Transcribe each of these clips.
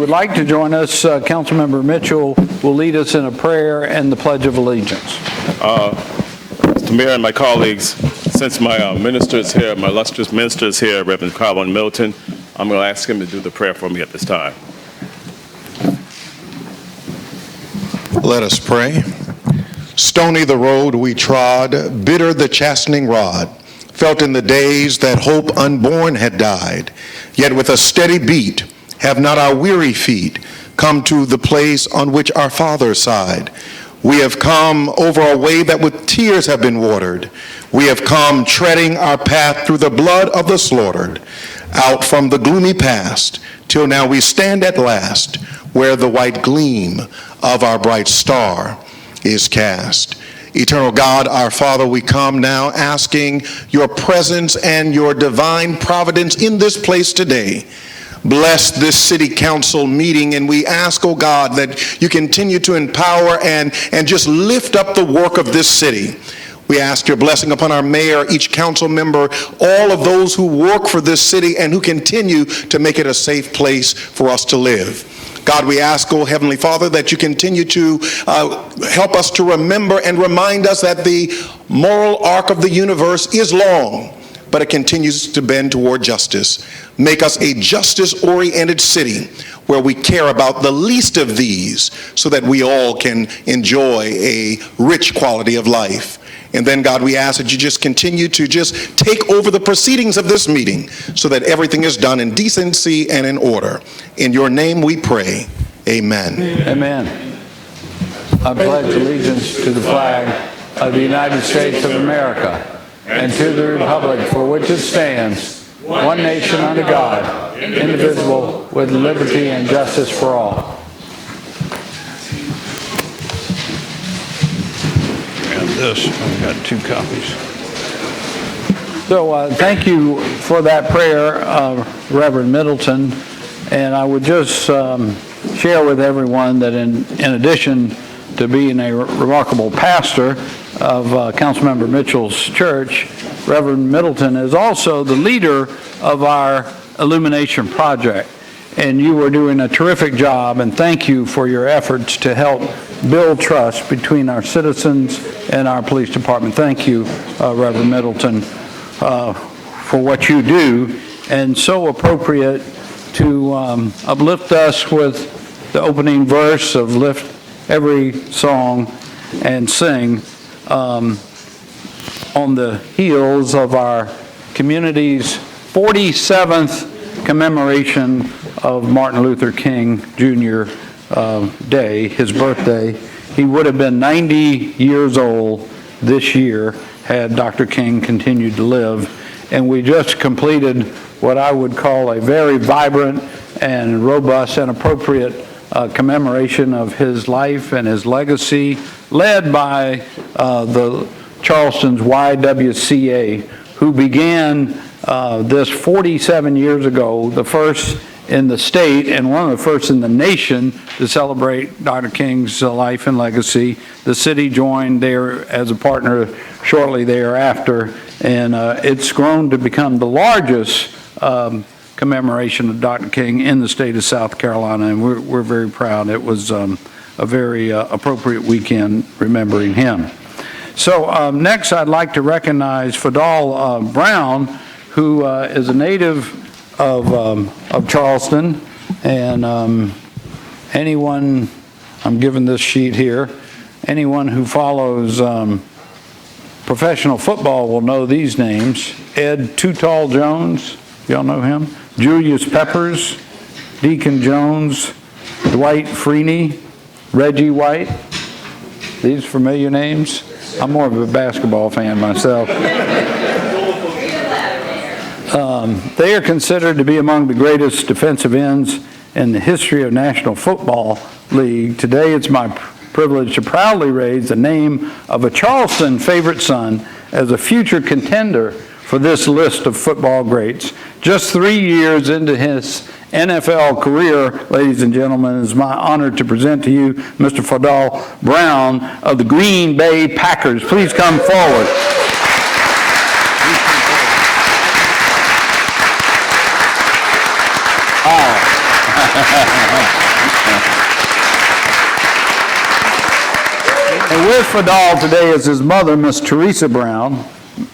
would like to join us, Councilmember Mitchell will lead us in a prayer and the Pledge of Allegiance. Mr. Mayor and my colleagues, since my minister is here, my illustrious minister is here, Reverend Carlin Middleton, I'm going to ask him to do the prayer for me at this time. Let us pray. Stony the road we trod, bitter the chastening rod, felt in the days that hope unborn had died. Yet with a steady beat, have not our weary feet come to the place on which our Father sighed. We have come over a way that with tears have been watered. We have come treading our path through the blood of the slaughtered, out from the gloomy past, till now we stand at last, where the white gleam of our bright star is cast. Eternal God, our Father, we come now asking your presence and your divine providence in this place today. Bless this city council meeting, and we ask, oh God, that you continue to empower and just lift up the work of this city. We ask your blessing upon our mayor, each council member, all of those who work for this city and who continue to make it a safe place for us to live. God, we ask, oh Heavenly Father, that you continue to help us to remember and remind us that the moral arc of the universe is long, but it continues to bend toward justice. Make us a justice-oriented city where we care about the least of these so that we all can enjoy a rich quality of life. And then, God, we ask that you just continue to just take over the proceedings of this meeting so that everything is done in decency and in order. In your name we pray. Amen. Amen. I pledge allegiance to the flag of the United States of America and to the republic for which it stands, one nation under God, indivisible, with liberty and justice for all. This, I've got 2 copies. So thank you for that prayer, Reverend Middleton. And I would just share with everyone that in addition to being a remarkable pastor of Councilmember Mitchell's church, Reverend Middleton is also the leader of our illumination project. And you are doing a terrific job, and thank you for your efforts to help build trust between our citizens and our police department. Thank you, Reverend Middleton, for what you do, and so appropriate to uplift us with the opening verse of Lift Every Song and Sing on the heels of our community's 47th commemoration of Martin Luther King Jr. Day, his birthday. He would have been 90 years old this year had Dr. King continued to live. And we just completed what I would call a very vibrant and robust and appropriate commemoration of his life and his legacy, led by the Charleston's YWCA, who began this 47 years ago, the first in the state and one of the first in the nation to celebrate Dr. King's life and legacy. The city joined there as a partner shortly thereafter, and it's grown to become the largest commemoration of Dr. King in the state of South Carolina, and we're very proud. It was a very appropriate weekend remembering him. So next I'd like to recognize Fadal Brown, who is a native of Charleston, and anyone, I'm given this sheet here, anyone who follows professional football will know these names. Ed Too Tall Jones, y'all know him? Julius Peppers, Deacon Jones, Dwight Freeney, Reggie White. These familiar names? I'm more of a basketball fan myself. They are considered to be among the greatest defensive ends in the history of National Football League. Today, it's my privilege to proudly raise the name of a Charleston favorite son as a future contender for this list of football greats. Just 3 years into his NFL career, ladies and gentlemen, it is my honor to present to you Mr. Fadal Brown of the Green Bay Packers. Please come forward. Wow. with Fadal today is his mother, Miss Teresa Brown.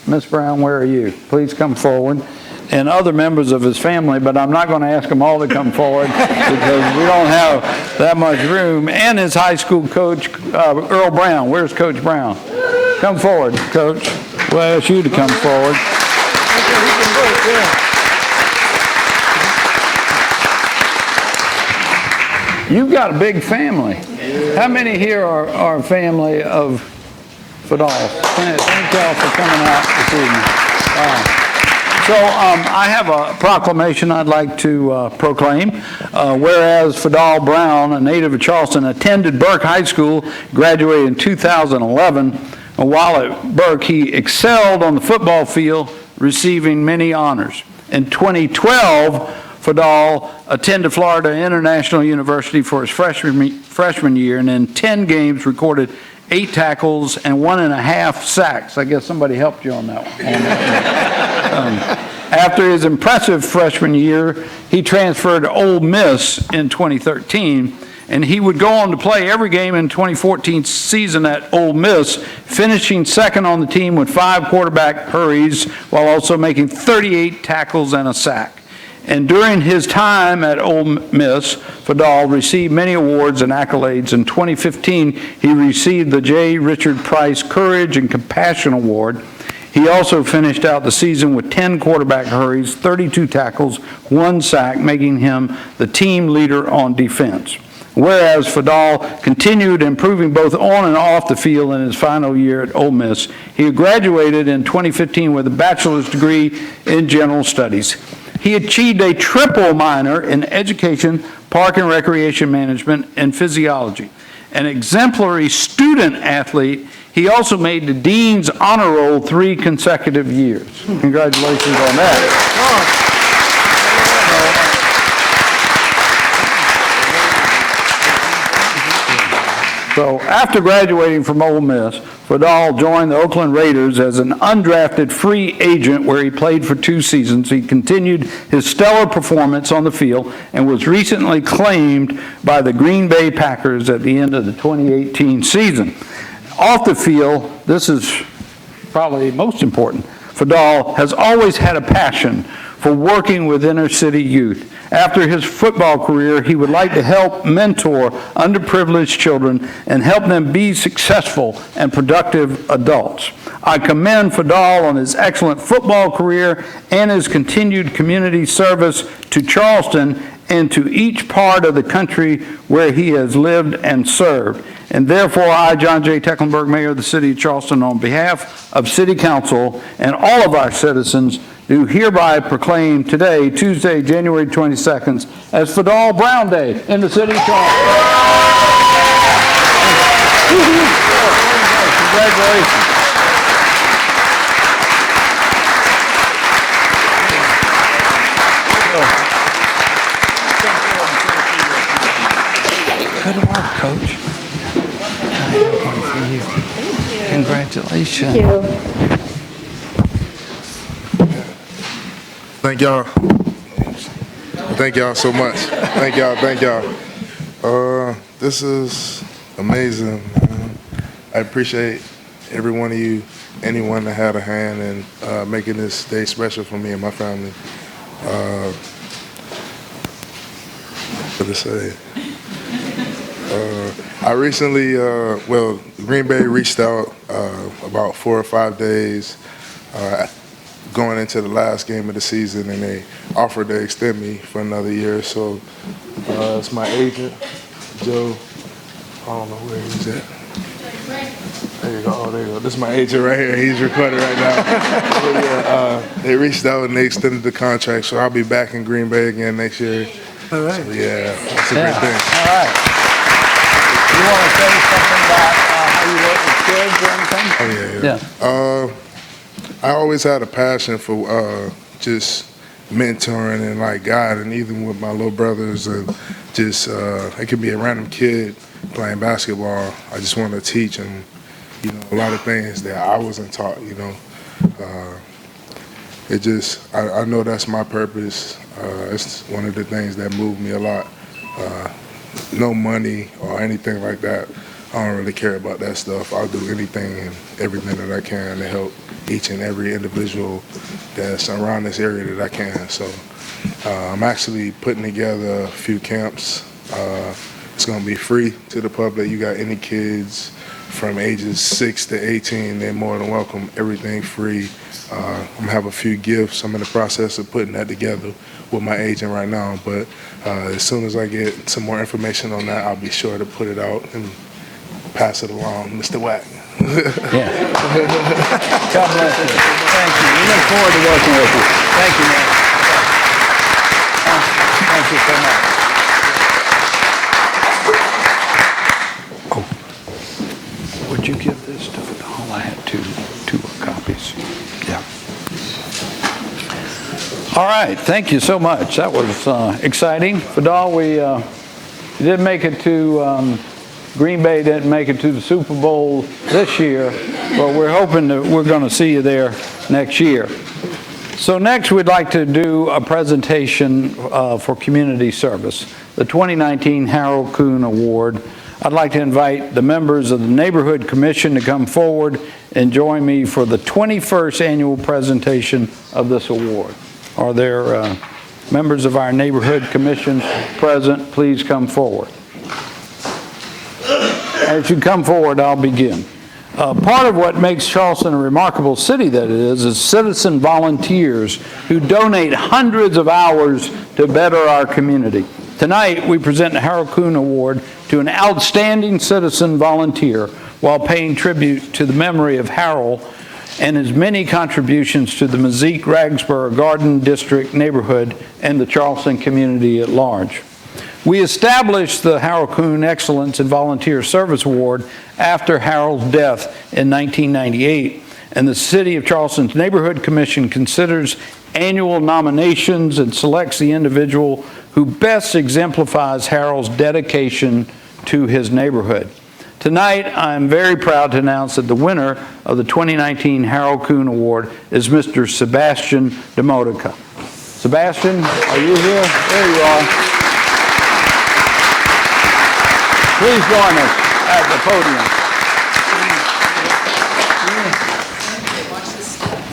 Miss Brown, where are you? Please come forward. And other members of his family, but I'm not going to ask them all to come forward because we don't have that much room. And his high school coach, Earl Brown. Where's Coach Brown? Come forward, Coach. We'll ask you to come forward. You've got a big family. How many here are a family of Fadal? Thank y'all for coming out this evening. So I have a proclamation I'd like to proclaim. Whereas Fadal Brown, a native of Charleston, attended Burke High School, graduated in 2011. While at Burke, he excelled on the football field, receiving many honors. In 2012, Fadal attended Florida International University for his freshman year, and in 10 games recorded 8 tackles and 1.5 sacks. I guess somebody helped you on that one. After his impressive freshman year, he transferred to Ole Miss in 2013, and he would go on to play every game in 2014 season at Ole Miss, finishing second on the team with 5 quarterback hurries while also making 38 tackles and a sack. And during his time at Ole Miss, Fadal received many awards and accolades. In 2015, he received the J. Richard Price Courage and Compassion Award. He also finished out the season with 10 quarterback hurries, 32 tackles, 1 sack, making him the team leader on defense. Whereas Fadal continued improving both on and off the field in his final year at Ole Miss, he graduated in 2015 with a bachelor's degree in general studies. He achieved a triple minor in education, park and recreation management, and physiology. An exemplary student athlete, he also made the Dean's Honor Roll 3 consecutive years. Congratulations on that. So after graduating from Ole Miss, Fadal joined the Oakland Raiders as an undrafted free agent where he played for 2 seasons. He continued his stellar performance on the field and was recently claimed by the Green Bay Packers at the end of the 2018 season. Off the field, this is probably most important, Fadal has always had a passion for working with inner city youth. After his football career, he would like to help mentor underprivileged children and help them be successful and productive adults. I commend Fadal on his excellent football career and his continued community service to Charleston and to each part of the country where he has lived and served. And therefore, I, John J. Tecklenburg, Mayor of the City of Charleston, on behalf of City Council and all of our citizens, do hereby proclaim today, Tuesday, January 22nd, as Fadal Brown Day in the City of Charleston. Congratulations. Good work, Coach. I have one for you. Congratulations. Thank you. Thank y'all. Thank y'all so much. Thank y'all. This is amazing, man. I appreciate every one of you, anyone that had a hand in making this day special for me and my family. What to say? I recently, Green Bay reached out about 4 or 5 days going into the last game of the season, and they offered to extend me for another year. So it's my agent, Joe. I don't know where he's at. There you go. Oh, there you go. This is my agent right here. He's recording right now. But yeah, they reached out and they extended the contract, so I'll be back in Green Bay again next year. All right. So, yeah, that's a great thing. All right. You want to say something about how you work with kids or anything? Oh, yeah. I always had a passion for just mentoring and like guiding, even with my little brothers, and just it could be a random kid playing basketball. I just want to teach them, a lot of things that I wasn't taught. I know that's my purpose. It's one of the things that moved me a lot. No money or anything like that. I don't really care about that stuff. I'll do anything and everything that I can to help each and every individual that's around this area that I can. So I'm actually putting together a few camps. It's going to be free to the public. You got any kids from ages 6 to 18, they're more than welcome. Everything free. I'm going to have a few gifts. I'm in the process of putting that together with my agent right now. But as soon as I get some more information on that, I'll be sure to put it out and pass it along, Mr. Wack. Yeah. God bless you. Thank you. We look forward to working with you. Thank you, man. Thank you so much. Oh, would you give this to Vidal? I had two copies. Yeah. All right. Thank you so much. That was exciting. Vidal, we didn't make it to Green Bay didn't make it to the Super Bowl this year, but we're hoping that we're going to see you there next year. So next we'd like to do a presentation for community service, the 2019 Harold Kuhn Award. I'd like to invite the members of the Neighborhood Commission to come forward and join me for the 21st annual presentation of this award. Are there members of our Neighborhood Commission present? Please come forward. As you come forward, I'll begin. Part of what makes Charleston a remarkable city that it is citizen volunteers who donate hundreds of hours to better our community. Tonight, we present the Harold Kuhn Award to an outstanding citizen volunteer while paying tribute to the memory of Harold and his many contributions to the Mezque-Ragsboro Garden District neighborhood and the Charleston community at large. We established the Harold Kuhn Excellence in Volunteer Service Award after Harold's death in 1998, and the City of Charleston's Neighborhood Commission considers annual nominations and selects the individual who best exemplifies Harold's dedication to his neighborhood. Tonight, I'm very proud to announce that the winner of the 2019 Harold Kuhn Award is Mr. Sebastian Demodica. Sebastian, are you here? There you are. Please join us at the podium.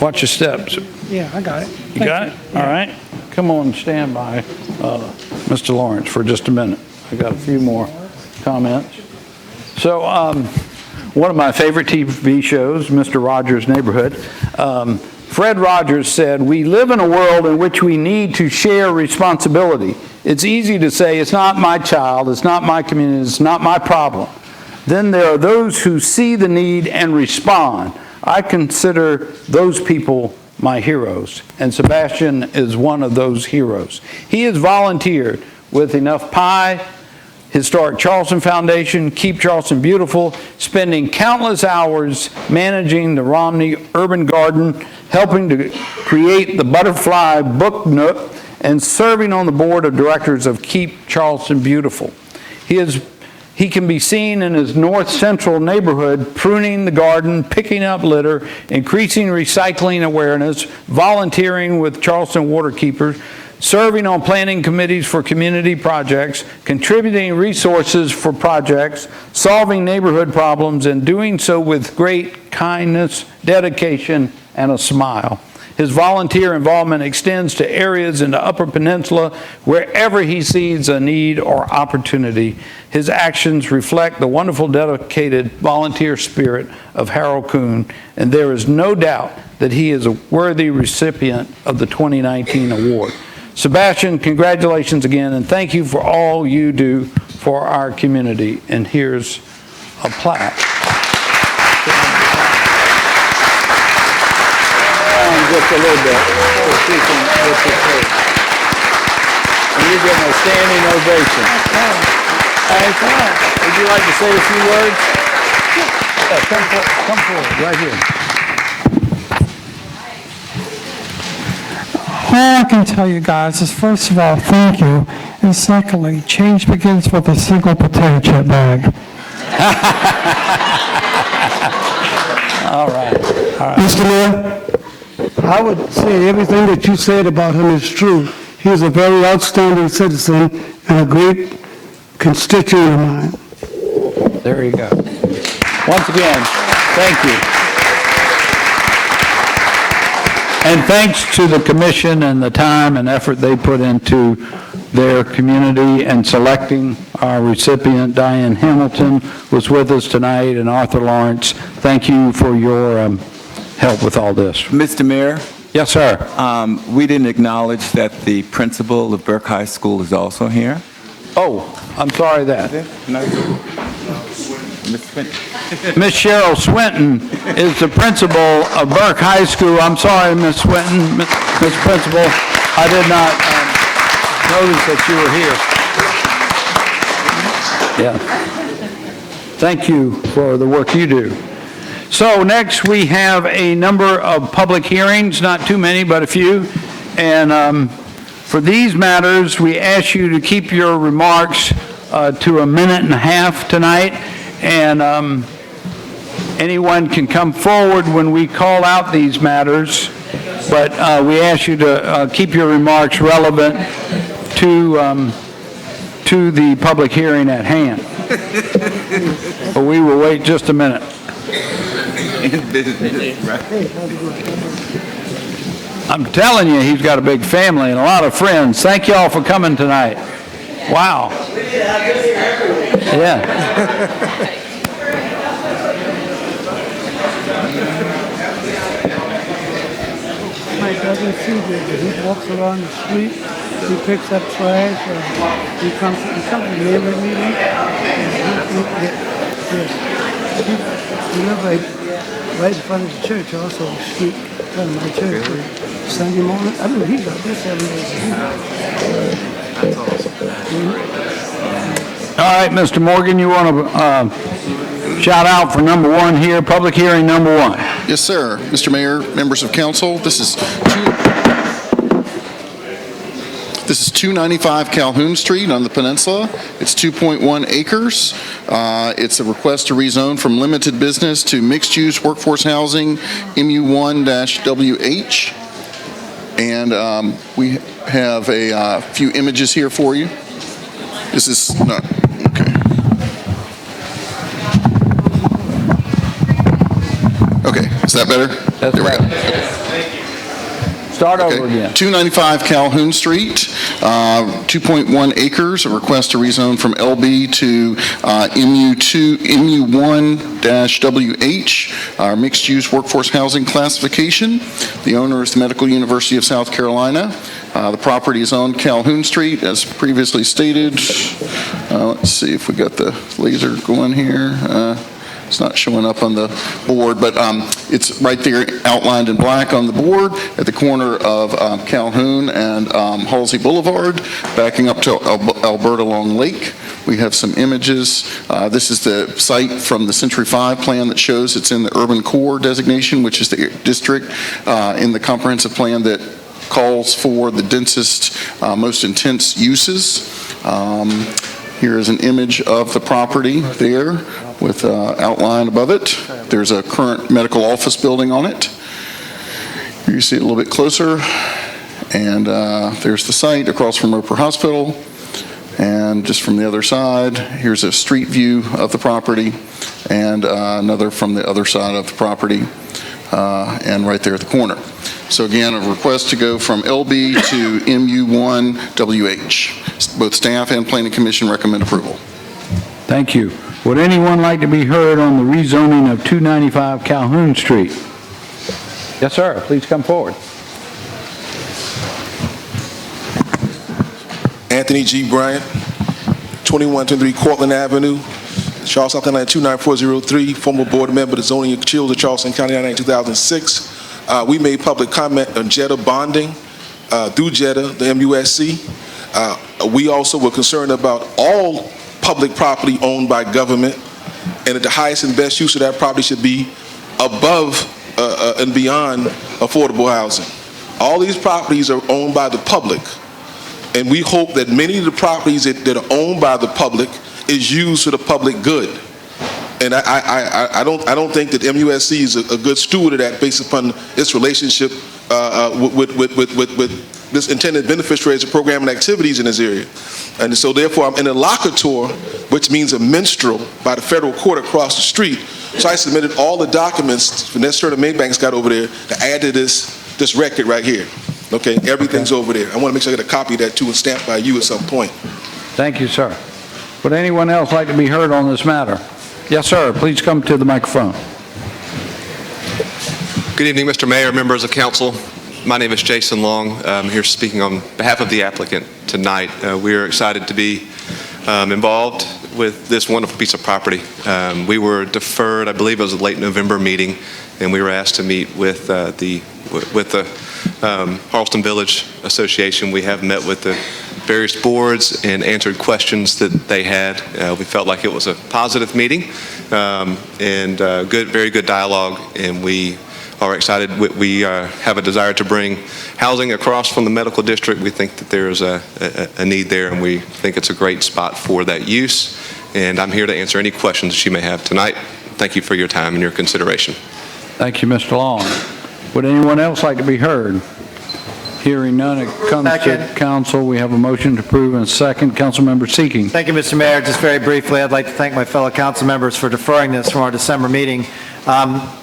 Watch your steps. Yeah, I got it. You got it? All right. Come on, stand by Mr. Lawrence for just a minute. I got a few more comments. So one of my favorite TV shows, Mr. Rogers' Neighborhood, Fred Rogers said, "We live in a world in which we need to share responsibility. It's easy to say, it's not my child, it's not my community, it's not my problem. Then there are those who see the need and respond. I consider those people my heroes." And Sebastian is one of those heroes. He has volunteered with Enough Pie, Historic Charleston Foundation, Keep Charleston Beautiful, spending countless hours managing the Romney Urban Garden, helping to create the Butterfly Book Nook, and serving on the board of directors of Keep Charleston Beautiful. He can be seen in his north central neighborhood pruning the garden, picking up litter, increasing recycling awareness, volunteering with Charleston Waterkeepers, serving on planning committees for community projects, contributing resources for projects, solving neighborhood problems, and doing so with great kindness, dedication, and a smile. His volunteer involvement extends to areas in the Upper Peninsula wherever he sees a need or opportunity. His actions reflect the wonderful, dedicated volunteer spirit of Harold Kuhn, and there is no doubt that he is a worthy recipient of the 2019 award. Sebastian, congratulations again, and thank you for all you do for our community. And here's a plaque. Just a little bit. And you're getting a standing ovation. Would you like to say a few words? Yeah, come forward, right here. All I can tell you guys is, first of all, thank you, and secondly, change begins with a single potato chip bag. All right. Mr. Mayor, I would say everything that you said about him is true. He is a very outstanding citizen and a great constituent of mine. There you go. Once again, thank you. And thanks to the commission and the time and effort they put into their community and selecting our recipient. Diane Hamilton was with us tonight, and Arthur Lawrence. Thank you for your help with all this. Mr. Mayor, Yes, sir. we didn't acknowledge that the principal of Burke High School is also here. Oh, I'm sorry that. Ms. Swinton. Miss Cheryl Swinton is the principal of Burke High School. I'm sorry, Miss Swinton, Miss Principal. I did not notice that you were here. Yeah. Thank you for the work you do. So next, we have a number of public hearings, not too many, but a few. And for these matters, we ask you to keep your remarks to a minute and a half tonight. And anyone can come forward when we call out these matters, but we ask you to keep your remarks relevant to the public hearing at hand. But we will wait just a minute. I'm telling you, he's got a big family and a lot of friends. Thank you all for coming tonight. Wow. Yeah. My brother sees it. He walks around the street, he picks up trash, he comes to the neighborhood meeting. He lives right in front of the church, also the street, in front of my church. Sunday morning, I mean, he does this every day. That's awesome. All right, Mr. Morgan, you want to shout out for number one here, public hearing number one. Yes, sir. Mr. Mayor, members of council, this is 295 Calhoun Street on the peninsula. It's 2.1 acres. It's a request to rezone from limited business to mixed-use workforce housing, MU1-WH. And we have a few images here for you. This is not, okay. Okay, is that better? That's there we better. go. Okay. Start over again. 295 Calhoun Street, 2.1 acres, a request to rezone from LB to MU1-WH, our mixed-use workforce housing classification. The owner is the Medical University of South Carolina. The property is on Calhoun Street, as previously stated. Let's see if we got the laser going here. It's not showing up on the board, but it's right there outlined in black on the board at the corner of Calhoun and Halsey Boulevard, backing up to Alberta Long Lake. We have some images. This is the site from the Century 5 plan that shows it's in the urban core designation, which is the district in the comprehensive plan that calls for the densest, most intense uses. Here is an image of the property there with outline above it. There's a current medical office building on it. Here you see it a little bit closer. And there's the site across from Roper Hospital. And just from the other side, here's a street view of the property and another from the other side of the property and right there at the corner. So again, a request to go from LB to MU1-WH. Both staff and Planning Commission recommend approval. Thank you. Would anyone like to be heard on the rezoning of 295 Calhoun Street? Yes, sir. Please come forward. Anthony G. Bryant, 2123 Cortland Avenue, Charleston, South Carolina 29403, former board member of the Zoning Appeals of Charleston County in 2006. We made public comment on JEDA bonding through JEDA, the MUSC. We also were concerned about all public property owned by government, and that the highest and best use of that property should be above and beyond affordable housing. All these properties are owned by the public, and we hope that many of the properties that are owned by the public is used for the public good. And I don't think that MUSC is a good steward of that based upon its relationship with this intended beneficiaries of program and activities in this area. And so therefore, I'm interlocutor, which means a minstrel, by the federal court across the street. So I submitted all the documents necessary to Maybank's got over there to add to this record right here. Okay, everything's over there. I want to make sure I get a copy of that too and stamped by you at some point. Thank you, sir. Would anyone else like to be heard on this matter? Yes, sir. Please come to the microphone. Good evening, Mr. Mayor, members of council. My name is Jason Long. I'm here speaking on behalf of the applicant tonight. We are excited to be involved with this wonderful piece of property. We were deferred, I believe it was a late November meeting, and we were asked to meet with the Charleston Village Association. We have met with the various boards and answered questions that they had. We felt like it was a positive meeting and very good dialogue, and we are excited. We have a desire to bring housing across from the medical district. We think that there is a need there, and we think it's a great spot for that use. And I'm here to answer any questions that you may have tonight. Thank you for your time and your consideration. Thank you, Mr. Long. Would anyone else like to be heard? Hearing none, it comes to council. We have a motion to approve and a second. Councilmember Seeking. Thank you, Mr. Mayor. Just very briefly, I'd like to thank my fellow council members for deferring this from our December meeting.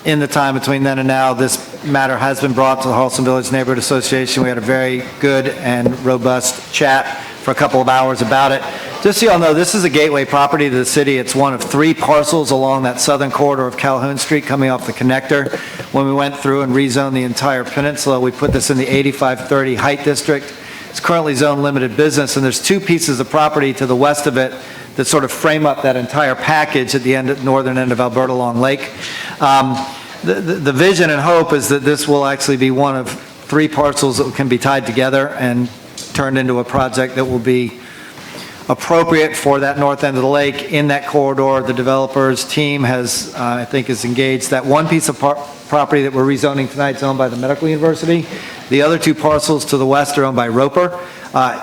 In the time between then and now, this matter has been brought to the Charleston Village Neighborhood Association. We had a very good and robust chat for a couple of hours about it. Just so you all know, this is a gateway property to the city. It's one of 3 parcels along that southern corridor of Calhoun Street coming off the connector. When we went through and rezoned the entire peninsula, we put this in the 8530 Height District. It's currently zoned limited business, and there's 2 pieces of property to the west of it that sort of frame up that entire package at the northern end of Alberta Long Lake. The vision and hope is that this will actually be one of 3 parcels that can be tied together and turned into a project that will be appropriate for that north end of the lake in that corridor. The developer's team has, I think, is engaged. That one piece of property that we're rezoning tonight is owned by the Medical University. The other 2 parcels to the west are owned by Roper.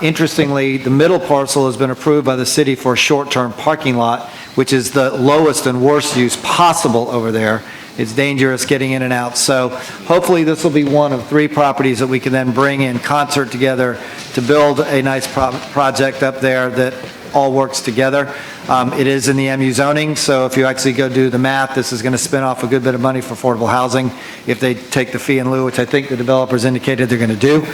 Interestingly, the middle parcel has been approved by the city for a short-term parking lot, which is the lowest and worst use possible over there. It's dangerous getting in and out. So hopefully this will be one of 3 properties that we can then bring in concert together to build a nice project up there that all works together. It is in the MU zoning, so if you actually go do the math, this is going to spin off a good bit of money for affordable housing if they take the fee in lieu, which I think the developers indicated they're going to do.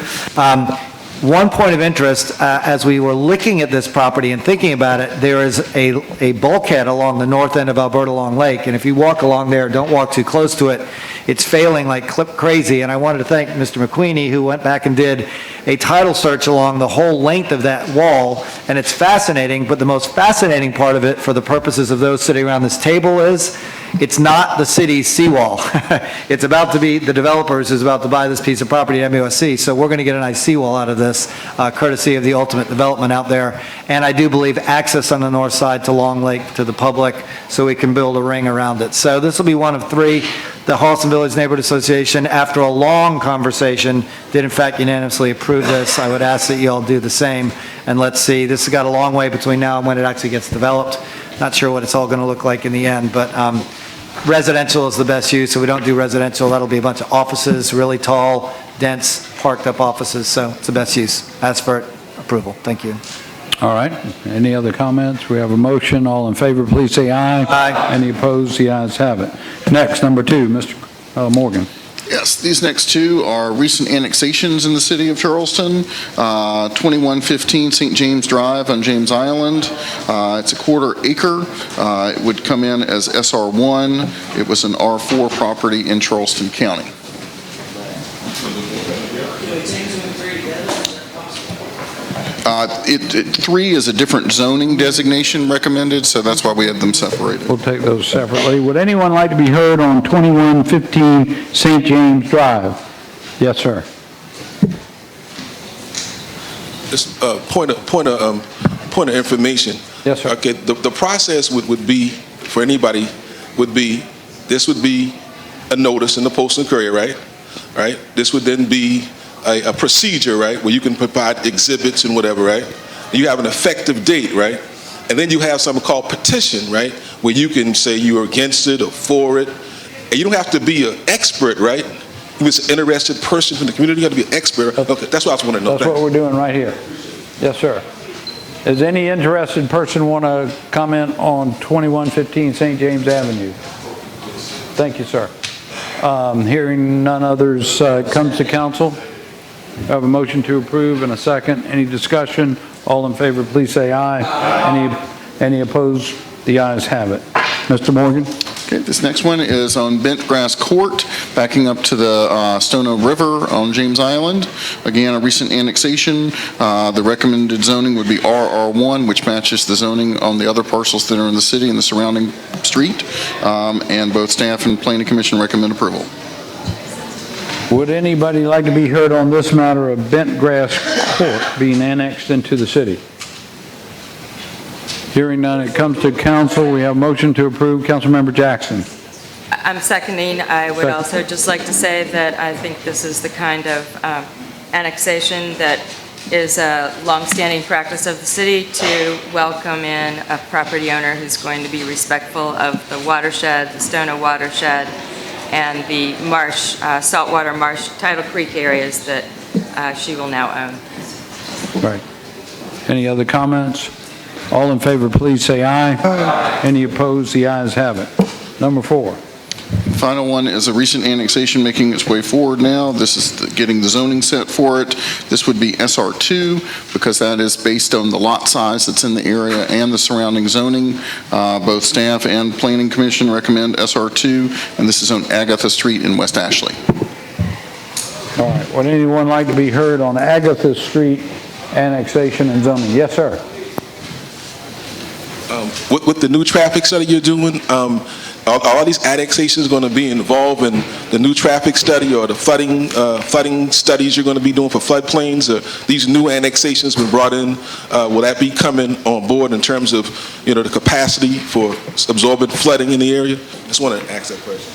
One point of interest, as we were looking at this property and thinking about it, there is a bulkhead along the north end of Alberta Long Lake, and if you walk along there, don't walk too close to it. It's failing like crazy, and I wanted to thank Mr. McQueenie, who went back and did a title search along the whole length of that wall, and it's fascinating, but the most fascinating part of it, for the purposes of those sitting around this table, is it's not the city's seawall. It's about to be, the developers is about to buy this piece of property at MUSC, so we're going to get a nice seawall out of this, courtesy of the ultimate development out there. And I do believe access on the north side to Long Lake to the public, so we can build a ring around it. So this will be one of 3. The Charleston Village Neighborhood Association, after a long conversation, did in fact unanimously approve this. I would ask that you all do the same, and let's see. This has got a long way between now and when it actually gets developed. Not sure what it's all going to look like in the end, but residential is the best use. So we don't do residential. That'll be a bunch of offices, really tall, dense, parked up offices. So it's the best use. Ask for approval. Thank you. All right. Any other comments? We have a motion. All in favor, please say aye. Aye. Any opposed? The ayes have it. Next, number 2, Mr. Morgan. Yes, these next 2 are recent annexations in the city of Charleston. 2115 St. James Drive on James Island. It's a 1/4 acre. It would come in as SR1. It was an R4 property in Charleston County. Three is a different zoning designation recommended, so that's why we had them separated. We'll take those separately. Would anyone like to be heard on 2115 St. James Drive? Yes, sir. Just point of information. Yes, sir. Okay, the process would be, for anybody, would be, this would be a notice in the Post and Courier, right? Right? This would then be a procedure, right, where you can provide exhibits and whatever, right? You have an effective date, right? And then you have something called petition, right, where you can say you're against it or for it. And you don't have to be an expert, right? He was an interested person from the community. You have to be an expert. Okay, that's what I was wanting to know. That's what we're doing right here. Yes, sir. Does any interested person want to comment on 2115 St. James Avenue? Thank you, sir. Hearing none others, comes to council. I have a motion to approve and a second. Any discussion? All in favor, please say aye. Any opposed? The ayes have it. Mr. Morgan? Okay, this next one is on Bent Grass Court, backing up to the Stono River on James Island. Again, a recent annexation. The recommended zoning would be RR1, which matches the zoning on the other parcels that are in the city and the surrounding street. And both staff and planning commission recommend approval. Would anybody like to be heard on this matter of Bent Grass Court being annexed into the city? Hearing none, it comes to council. We have a motion to approve. Councilmember Jackson. I'm seconding. I would also just like to say that I think this is the kind of annexation that is a longstanding practice of the city to welcome in a property owner who's going to be respectful of the watershed, the Stono watershed, and the marsh, saltwater marsh, Tidal Creek areas that she will now own. Right. Any other comments? All in favor, please say aye. Aye. Any opposed? The ayes have it. Number 4. The final one is a recent annexation making its way forward now. This is getting the zoning set for it. This would be SR2 because that is based on the lot size that's in the area and the surrounding zoning. Both staff and planning commission recommend SR2, and this is on Agatha Street in West Ashley. All right. Would anyone like to be heard on Agatha Street annexation and zoning? Yes, sir. With the new traffic study you're doing, are all these annexations going to be involved in the new traffic study or the flooding studies you're going to be doing for floodplains? These new annexations been brought in, will that be coming on board in terms of, the capacity for absorbing flooding in the area? Just want to ask that question.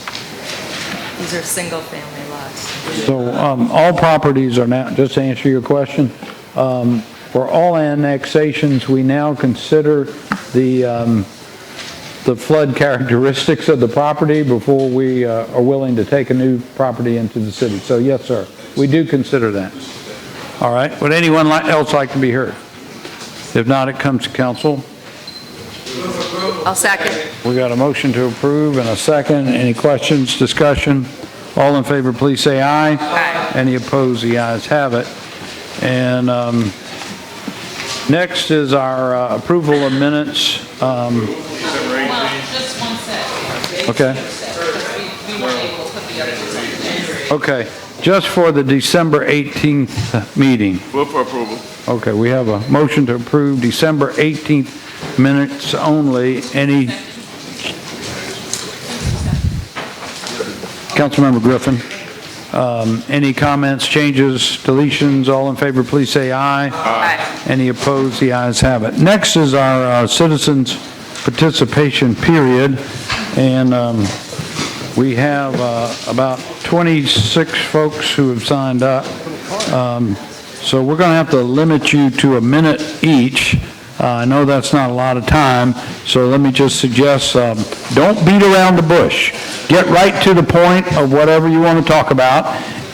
These are single-family lots. So all properties are now, just to answer your question, for all annexations, we now consider the flood characteristics of the property before we are willing to take a new property into the city. So yes, sir, we do consider that. All right. Would anyone else like to be heard? If not, it comes to council. I'll second. We got a motion to approve and a second. Any questions, discussion? All in favor, please say aye. Aye. Any opposed? The ayes have it. And next is our approval of minutes. Just one second. Okay. We weren't able to put the other ones on. Okay, just for the December 18th meeting. Move for approval. Okay, we have a motion to approve December 18th minutes only. Any? Councilmember Griffin. Any comments, changes, deletions? All in favor, please say aye. Aye. Any opposed? The ayes have it. Next is our citizens' participation period, and we have about 26 folks who have signed up. So we're going to have to limit you to a minute each. I know that's not a lot of time, so let me just suggest, don't beat around the bush. Get right to the point of whatever you want to talk about.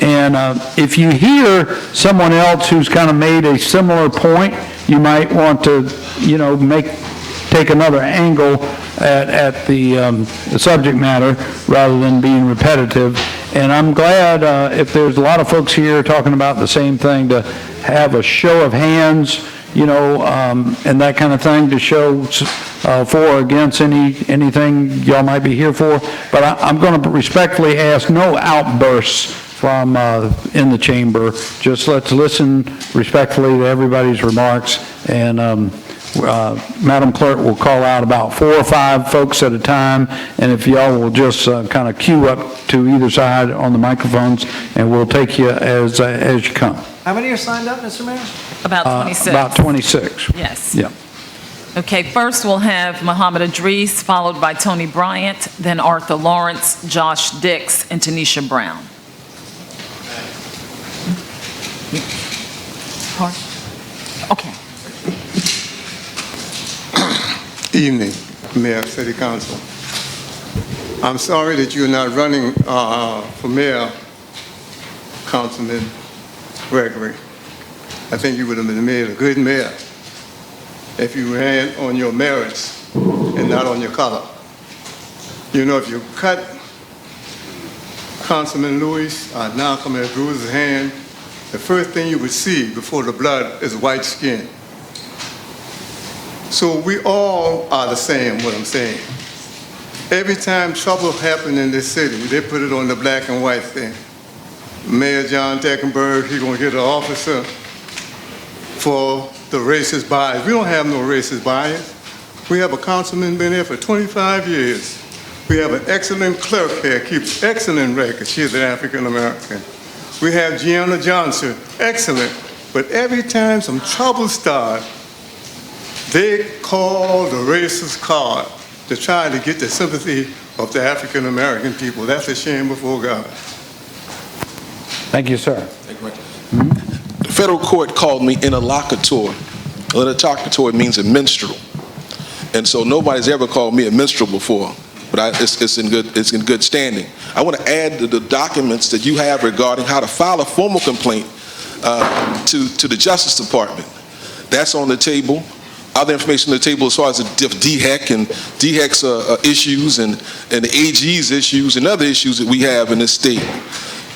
And if you hear someone else who's kind of made a similar point, you might want to, take another angle at the subject matter rather than being repetitive. And I'm glad if there's a lot of folks here talking about the same thing, to have a show of hands, and that kind of thing to show for or against anything y'all might be here for. But I'm going to respectfully ask no outbursts from in the chamber. Just let's listen respectfully to everybody's remarks, and Madam Clerk will call out about 4 or 5 folks at a time, and if y'all will just kind of queue up to either side on the microphones, and we'll take you as you come. How many are signed up, Mr. Mayor? About 26. About 26. Yes. Yeah. Okay, first we'll have Muhammad Idris, followed by Tony Bryant, then Arthur Lawrence, Josh Dix, and Tanisha Brown. Okay. Evening, Mayor, City Council. I'm sorry that you're not running for mayor Councilman Gregory. I think you would have been made a good mayor if you ran on your merits and not on your color. You know, if you cut Councilman Lewis, now Councilman Drew's hand, the first thing you would see before the blood is white skin. So we all are the same, what I'm saying. Every time trouble happened in this city, they put it on the black and white thing. Mayor John Deckenberg, he's gonna get an officer for the racist bias. We don't have no racist bias. We have a councilman been here for 25 years. We have an excellent clerk here, keeps excellent records. She's an African American. We have Gianna Johnson, excellent. But every time some trouble starts, they call the racist card to try to get the sympathy of the African American people. That's a shame before God. Thank you, sir. Thank you, Mike. The federal court called me interlocutor. Interlocutor means a minstrel. And so nobody's ever called me a minstrel before. But it's in good standing. I want to add to the documents that you have regarding how to file a formal complaint to the Justice Department. That's on the table. Other information on the table as far as the DHEC and DHEC's issues and the AG's issues and other issues that we have in this state.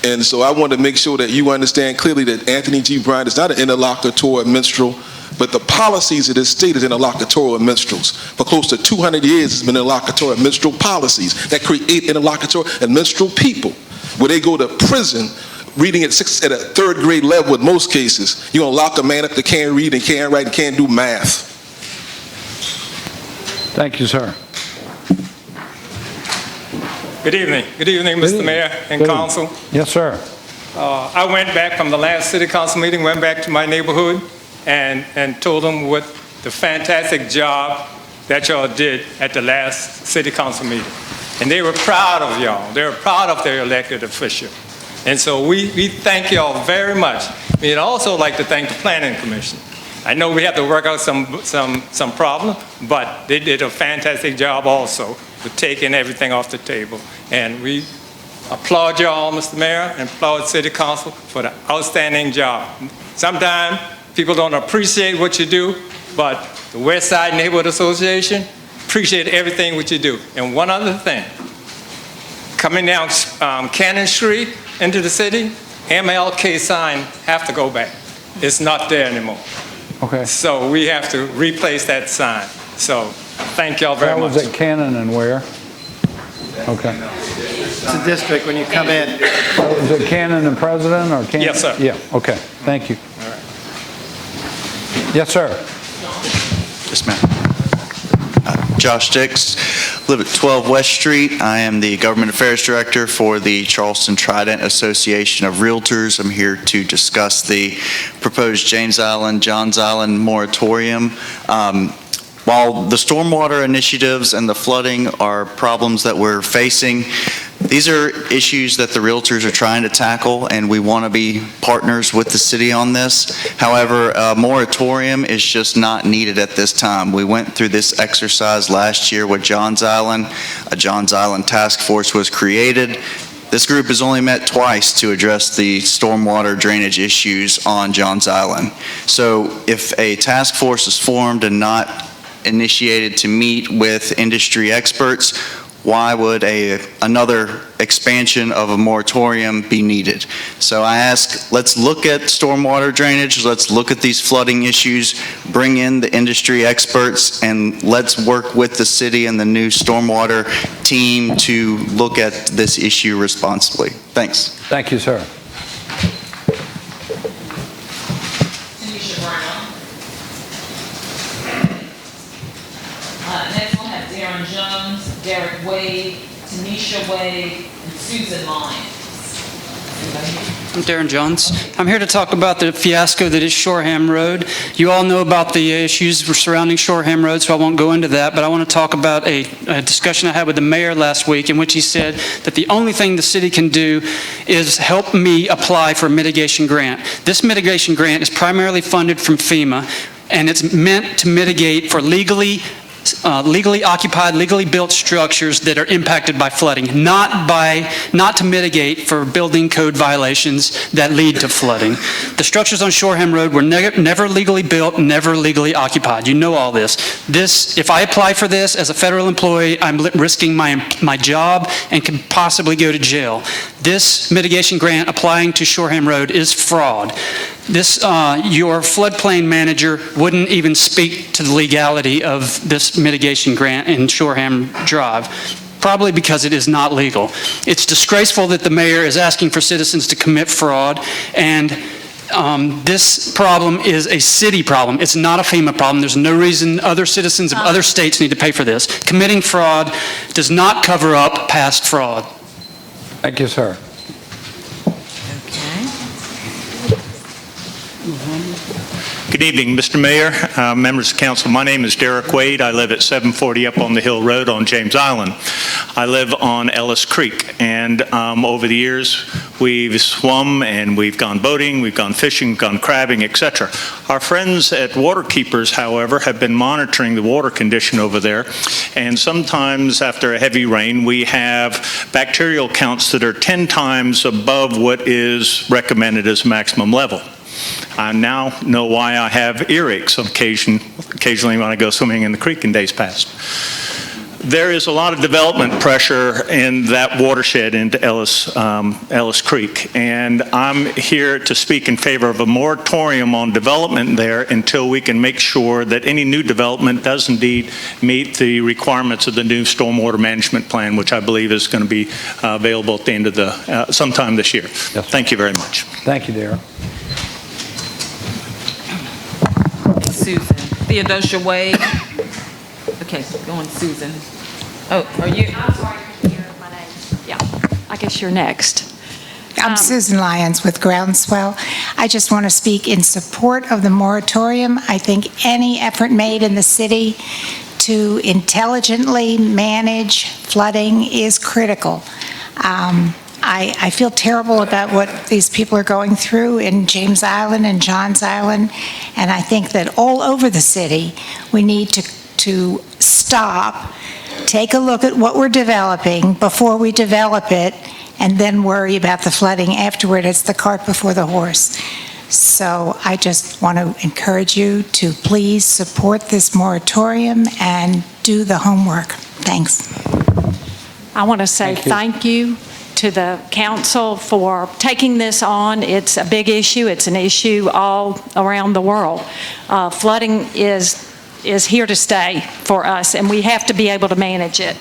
And so I want to make sure that you understand clearly that Anthony G. Bryant is not an interlocutor or minstrel, but the policies of this state is interlocutorial minstrels. For close to 200 years, it's been interlocutorial minstrel policies that create interlocutorial and minstrel people, where they go to prison reading at a third grade level in most cases. You're gonna lock a man up that can't read and can't write and can't do math. Thank you, sir. Good evening. Good evening, Mr. Mayor and Council. Yes, sir. I went back from the last city council meeting, went back to my neighborhood and told them what the fantastic job that y'all did at the last city council meeting. And they were proud of y'all. They were proud of their elected official. And so we thank y'all very much. We'd also like to thank the Planning Commission. I know we have to work out some problem, but they did a fantastic job also with taking everything off the table. And we applaud y'all, Mr. Mayor, and applaud City Council for the outstanding job. Sometimes people don't appreciate what you do, but the West Side Neighborhood Association appreciate everything what you do. And one other thing, coming down Cannon Street into the city, MLK sign have to go back. It's not there anymore. Okay. So we have to replace that sign. So thank y'all very much. That was at Cannon and where? Okay. It's a district when you come in. Is it Cannon and President or Cannon? Yes, sir. Yeah, okay. Thank you. All right. Yes, sir. Yes, ma'am. Josh Dix, live at 12 West Street. I am the Government Affairs Director for the Charleston Trident Association of Realtors. I'm here to discuss the proposed James Island, Johns Island moratorium. While the stormwater initiatives and the flooding are problems that we're facing, these are issues that the realtors are trying to tackle, and we want to be partners with the city on this. However, a moratorium is just not needed at this time. We went through this exercise last year with Johns Island. A Johns Island task force was created. This group has only met twice to address the stormwater drainage issues on Johns Island. So if a task force is formed and not initiated to meet with industry experts, why would another expansion of a moratorium be needed? So I ask, let's look at stormwater drainage, let's look at these flooding issues, bring in the industry experts, and let's work with the city and the new stormwater team to look at this issue responsibly. Thanks. Thank you, sir. Next we'll have Darren Jones, Derek Wade, Tanisha Wade, and Susan Lyons. I'm Darren Jones. I'm here to talk about the fiasco that is Shoreham Road. You all know about the issues surrounding Shoreham Road, so I won't go into that, but I want to talk about a discussion I had with the mayor last week in which he said that the only thing the city can do is help me apply for a mitigation grant. This mitigation grant is primarily funded from FEMA, and it's meant to mitigate for legally legally occupied, legally built structures that are impacted by flooding, not to mitigate for building code violations that lead to flooding. The structures on Shoreham Road were never legally built, never legally occupied. You know all this. If I apply for this as a federal employee, I'm risking my job and could possibly go to jail. This mitigation grant applying to Shoreham Road is fraud. Your floodplain manager wouldn't even speak to the legality of this mitigation grant in Shoreham Drive, probably because it is not legal. It's disgraceful that the mayor is asking for citizens to commit fraud, and this problem is a city problem. It's not a FEMA problem. There's no reason other citizens of other states need to pay for this. Committing fraud does not cover up past fraud. Thank you, sir. Good evening, Mr. Mayor, members of council. My name is Derek Wade. I live at 740 up on the Hill Road on James Island. I live on Ellis Creek, and over the years we've swum and we've gone boating, we've gone fishing, gone crabbing, etc. Our friends at Waterkeepers, however, have been monitoring the water condition over there, and sometimes after a heavy rain we have bacterial counts that are 10 times above what is recommended as maximum level. I now know why I have earaches occasionally when I go swimming in the creek in days past. There is a lot of development pressure in that watershed into Ellis Creek, and I'm here to speak in favor of a moratorium on development there until we can make sure that any new development does indeed meet the requirements of the new stormwater management plan, which I believe is going to be available at the end of sometime this year. Yes. Thank you very much. Thank you, Darrell. Susan. Theodosia Wade. Okay, go on, Susan. Oh, are you? I'm sorry, my name. Yeah, I guess you're next. I'm Susan Lyons with Groundswell. I just want to speak in support of the moratorium. I think any effort made in the city to intelligently manage flooding is critical. I feel terrible about what these people are going through in James Island and Johns Island, and I think that all over the city we need to stop, take a look at what we're developing before we develop it, and then worry about the flooding afterward. It's the cart before the horse. So I just want to encourage you to please support this moratorium and do the homework. Thanks. I want to say thank you to the council for taking this on. It's a big issue. It's an issue all around the world. Flooding is here to stay for us, and we have to be able to manage it.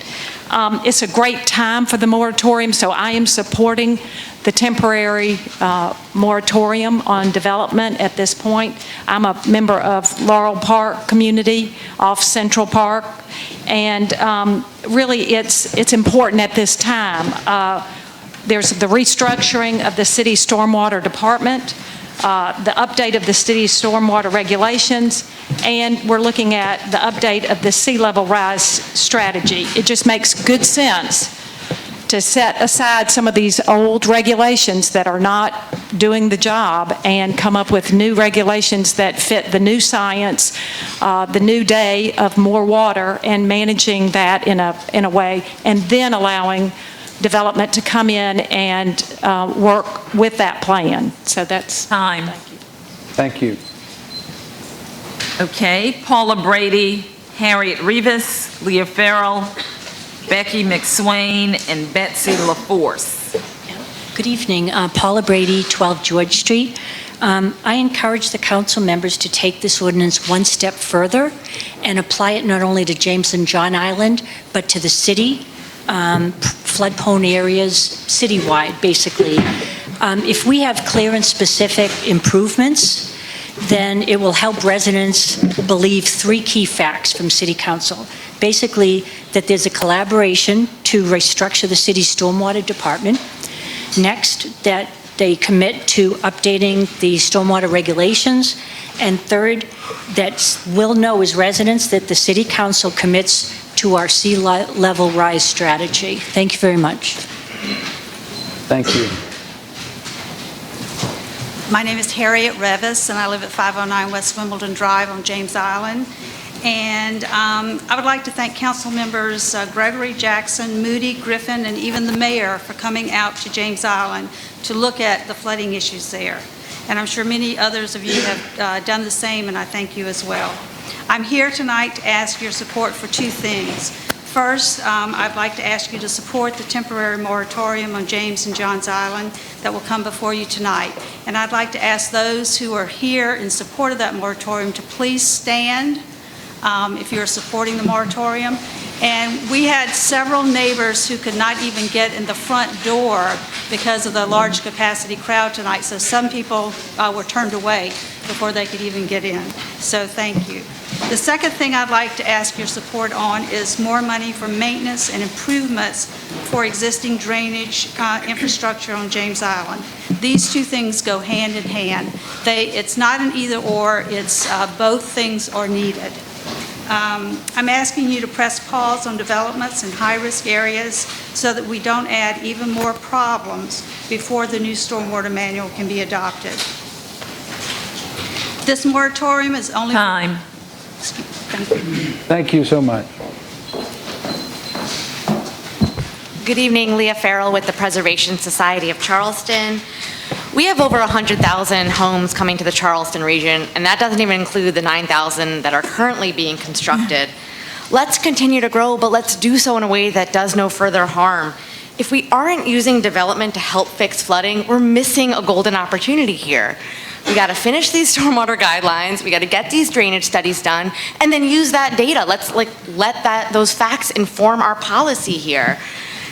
It's a great time for the moratorium, so I am supporting the temporary moratorium on development at this point. I'm a member of Laurel Park community off Central Park, and really it's important at this time. There's the restructuring of the city stormwater department, the update of the city's stormwater regulations, and we're looking at the update of the sea level rise strategy. It just makes good sense to set aside some of these old regulations that are not doing the job and come up with new regulations that fit the new science, the new day of more water, and managing that in a way, and then allowing development to come in and work with that plan. So that's time. Thank you. Okay, Paula Brady, Harriet Rivas, Leah Farrell, Becky McSwain, and Betsy LaForce. Good evening. Paula Brady, 12 George Street. I encourage the council members to take this ordinance one step further and apply it not only to James and John Island, but to the city, flood-prone areas, citywide, basically. If we have clear and specific improvements, then it will help residents believe three key facts from City Council. Basically, that there's a collaboration to restructure the city's stormwater department. Next, that they commit to updating the stormwater regulations. And third, that we'll know as residents that the City Council commits to our sea level rise strategy. Thank you very much. Thank you. My name is Harriet Revis, and I live at 509 West Wimbledon Drive on James Island. And I would like to thank council members Gregory, Jackson, Moody, Griffin, and even the mayor for coming out to James Island to look at the flooding issues there. And I'm sure many others of you have done the same, and I thank you as well. I'm here tonight to ask your support for two things. First, I'd like to ask you to support the temporary moratorium on James and Johns Island that will come before you tonight. And I'd like to ask those who are here in support of that moratorium to please stand if you're supporting the moratorium. And we had several neighbors who could not even get in the front door because of the large capacity crowd tonight. So some people were turned away before they could even get in. So thank you. The second thing I'd like to ask your support on is more money for maintenance and improvements for existing drainage infrastructure on James Island. These two things go hand in hand. It's not an either or, it's both things are needed. I'm asking you to press pause on developments in high-risk areas so that we don't add even more problems before the new stormwater manual can be adopted. This moratorium is only... Time. Thank you. Thank you so much. Good evening, Leah Farrell with the Preservation Society of Charleston. We have over 100,000 homes coming to the Charleston region, and that doesn't even include the 9,000 that are currently being constructed. Let's continue to grow, but let's do so in a way that does no further harm. If we aren't using development to help fix flooding, we're missing a golden opportunity here. We got to finish these stormwater guidelines, we got to get these drainage studies done, and then use that data. Let's let those facts inform our policy here.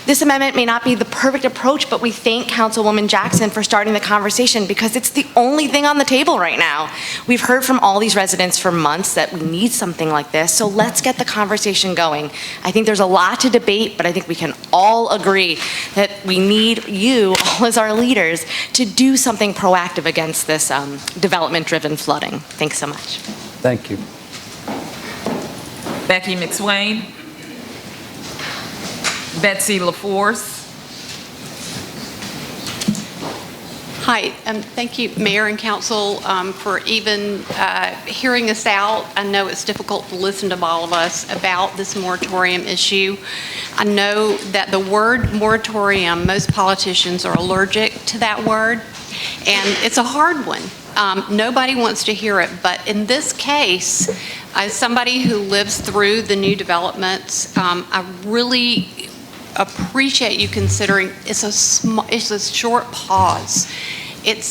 This amendment may not be the perfect approach, but we thank Councilwoman Jackson for starting the conversation because it's the only thing on the table right now. We've heard from all these residents for months that we need something like this, so let's get the conversation going. I think there's a lot to debate, but I think we can all agree that we need you, all as our leaders, to do something proactive against this development-driven flooding. Thanks so much. Thank you. Becky McSwain. Betsy LaForce. Hi, thank you, Mayor and Council, for even hearing us out. I know it's difficult to listen to all of us about this moratorium issue. I know that the word moratorium, most politicians are allergic to that word, and it's a hard one. Nobody wants to hear it, but in this case, as somebody who lives through the new developments, I really appreciate you considering it's a short pause. It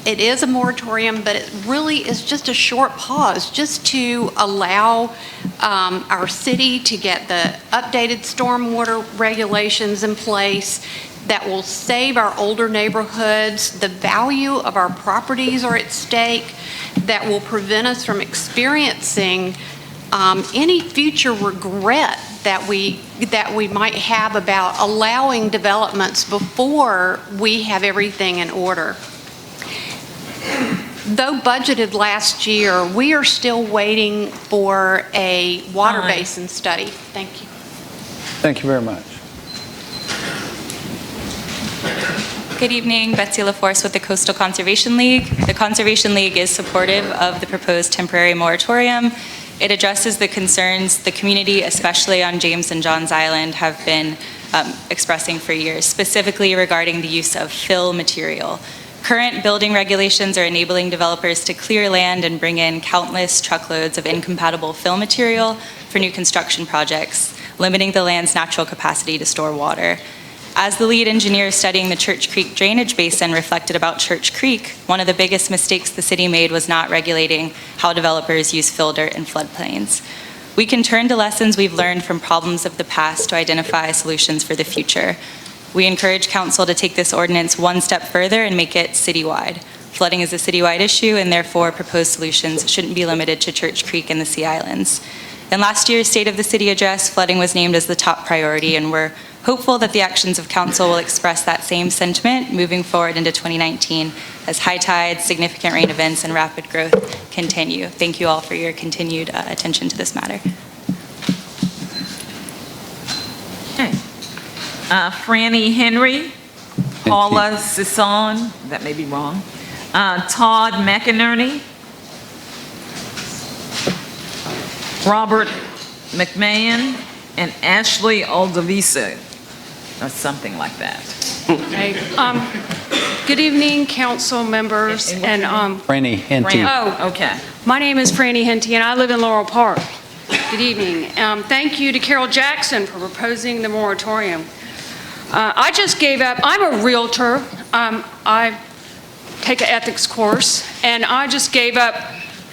is a moratorium, but it really is just a short pause, just to allow our city to get the updated stormwater regulations in place that will save our older neighborhoods. The value of our properties are at stake, that will prevent us from experiencing any future regret that we might have about allowing developments before we have everything in order. Though budgeted last year, we are still waiting for a water basin study. Thank you. Thank you very much. Good evening, Betsy LaForce with the Coastal Conservation League. The Conservation League is supportive of the proposed temporary moratorium. It addresses the concerns the community, especially on James and Johns Island, have been expressing for years, specifically regarding the use of fill material. Current building regulations are enabling developers to clear land and bring in countless truckloads of incompatible fill material for new construction projects, limiting the land's natural capacity to store water. As the lead engineer studying the Church Creek drainage basin reflected about Church Creek, one of the biggest mistakes the city made was not regulating how developers use fill dirt in floodplains. We can turn to lessons we've learned from problems of the past to identify solutions for the future. We encourage council to take this ordinance one step further and make it citywide. Flooding is a citywide issue, and therefore proposed solutions shouldn't be limited to Church Creek and the Sea Islands. In last year's State of the City address, flooding was named as the top priority, and we're hopeful that the actions of council will express that same sentiment moving forward into 2019 as high tides, significant rain events, and rapid growth continue. Thank you all for your continued attention to this matter. Okay. Franny Henry, Paula Sisson, that may be wrong, Todd McInerney. Robert McMahon and Ashley Aldaviso, or something like that. Okay. Good evening, council members, and Franny Henty. Oh, okay. My name is Franny Henty, and I live in Laurel Park. Good evening. Thank you to Carol Jackson for proposing the moratorium. I just gave up. I'm a realtor. I take an ethics course, and I just gave up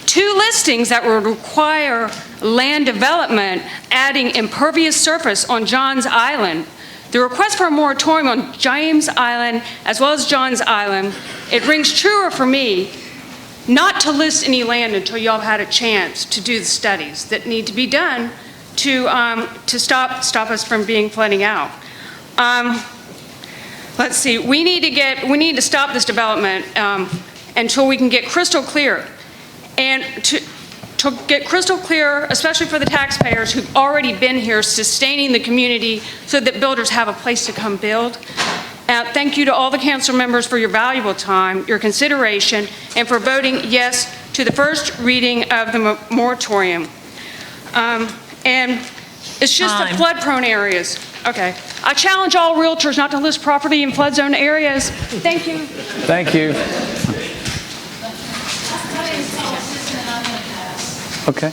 2 listings that would require land development, adding impervious surface on Johns Island. The request for a moratorium on James Island as well as Johns Island, it rings truer for me not to list any land until y'all had a chance to do the studies that need to be done to stop us from being flooding out. Let's see, we need to stop this development until we can get crystal clear. And to get crystal clear, especially for the taxpayers who've already been here sustaining the community so that builders have a place to come build. Thank you to all the council members for your valuable time, your consideration, and for voting yes to the first reading of the moratorium. And it's just the flood-prone areas. Okay. I challenge all realtors not to list property in flood zone areas. Thank you. Thank you. Okay.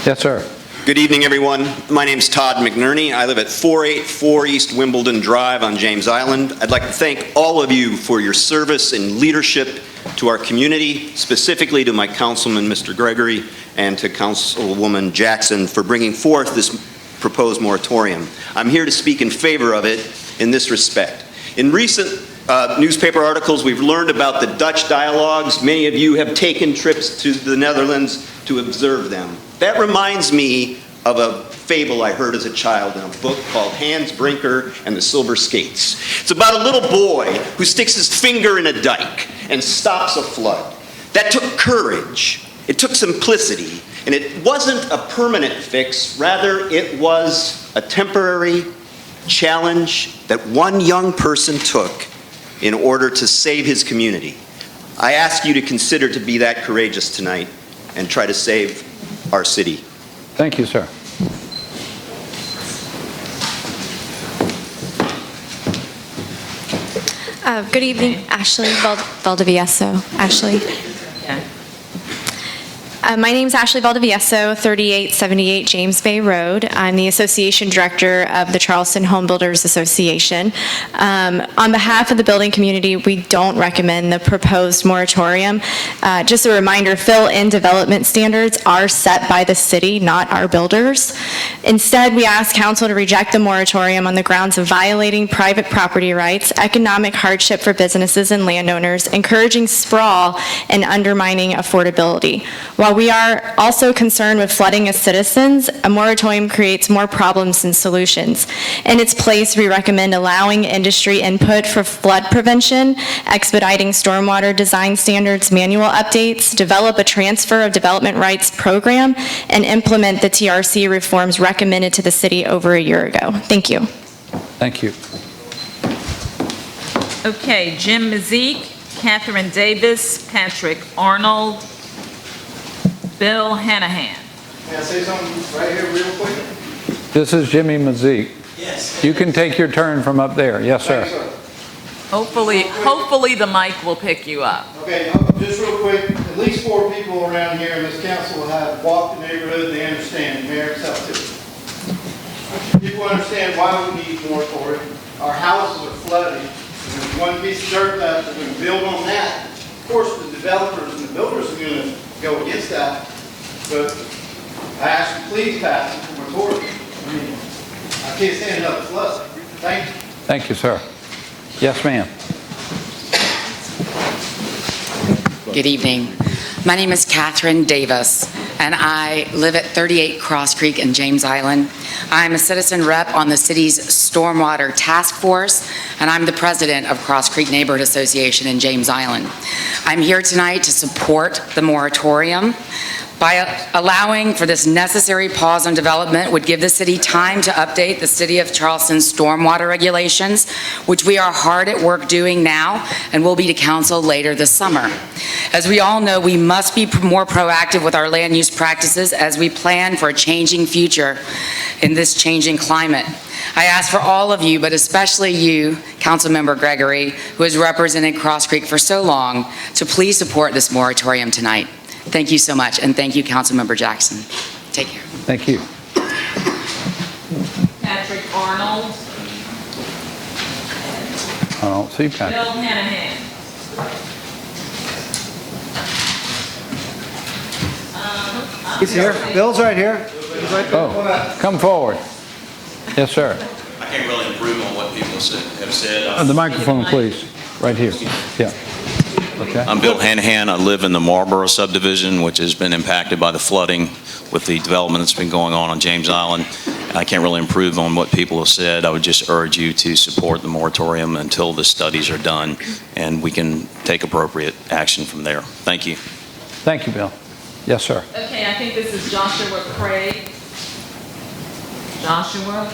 Yes, sir. Good evening, everyone. My name's Todd McNerney. I live at 484 East Wimbledon Drive on James Island. I'd like to thank all of you for your service and leadership to our community, specifically to my councilman, Mr. Gregory, and to Councilwoman Jackson for bringing forth this proposed moratorium. I'm here to speak in favor of it in this respect. In recent newspaper articles, we've learned about the Dutch dialogues. Many of you have taken trips to the Netherlands to observe them. That reminds me of a fable I heard as a child in a book called Hans Brinker and the Silver Skates. It's about a little boy who sticks his finger in a dike and stops a flood. That took courage. It took simplicity. And it wasn't a permanent fix. Rather, it was a temporary challenge that one young person took in order to save his community. I ask you to consider to be that courageous tonight and try to save our city. Thank you, sir. Good evening, Ashley Valdivieso. Ashley. My name is Ashley Valdivieso, 3878 James Bay Road. I'm the Association Director of the Charleston Home Builders Association. On behalf of the building community, we don't recommend the proposed moratorium. Just a reminder, fill-in development standards are set by the city, not our builders. Instead, we ask council to reject the moratorium on the grounds of violating private property rights, economic hardship for businesses and landowners, encouraging sprawl, and undermining affordability. While we are also concerned with flooding as citizens, a moratorium creates more problems than solutions. In its place, we recommend allowing industry input for flood prevention, expediting stormwater design standards manual updates, develop a transfer of development rights program, and implement the TRC reforms recommended to the city over a year ago. Thank you. Thank you. Okay, Jim Mazik, Catherine Davis, Patrick Arnold, Bill Hanahan. May I say something right here real quick? This is Jimmy Mazik. Yes. You can take your turn from up there. Yes, sir. Hopefully the mic will pick you up. Okay, just real quick, at least 4 people around here in this council have walked the neighborhood, they understand, the mayor himself too. People understand why we need more for it. Our houses are flooding. There's one piece of dirt left, we're going to build on that. Of course, the developers and the builders are going to go against that, but I ask you, please pass it for moratorium. I mean, I can't stand another flood. Thank you. Thank you, sir. Yes, ma'am. Good evening. My name is Catherine Davis, and I live at 38 Cross Creek in James Island. I'm a citizen rep on the city's Stormwater Task Force, and I'm the president of Cross Creek Neighborhood Association in James Island. I'm here tonight to support the moratorium. By allowing for this necessary pause on development would give the city time to update the City of Charleston's stormwater regulations, which we are hard at work doing now and will be to council later this summer. As we all know, we must be more proactive with our land use practices as we plan for a changing future in this changing climate. I ask for all of you, but especially you, Councilmember Gregory, who has represented Cross Creek for so long, to please support this moratorium tonight. Thank you so much, and thank you, Councilmember Jackson. Take care. Thank you. Patrick Arnold. I don't see Bill Patrick. Hanahan. He's here. Bill's right here. He's right there. Oh, come forward. Yes, sir. I can't really improve on what people have said. The microphone, please. Right here. Yeah. Okay. I'm Bill Hanahan. I live in the Marlboro subdivision, which has been impacted by the flooding with the development that's been going on James Island. I can't really improve on what people have said. I would just urge you to support the moratorium until the studies are done, and we can take appropriate action from there. Thank you. Thank you, Bill. Yes, sir. Okay, I think this is Joshua Craig. Joshua.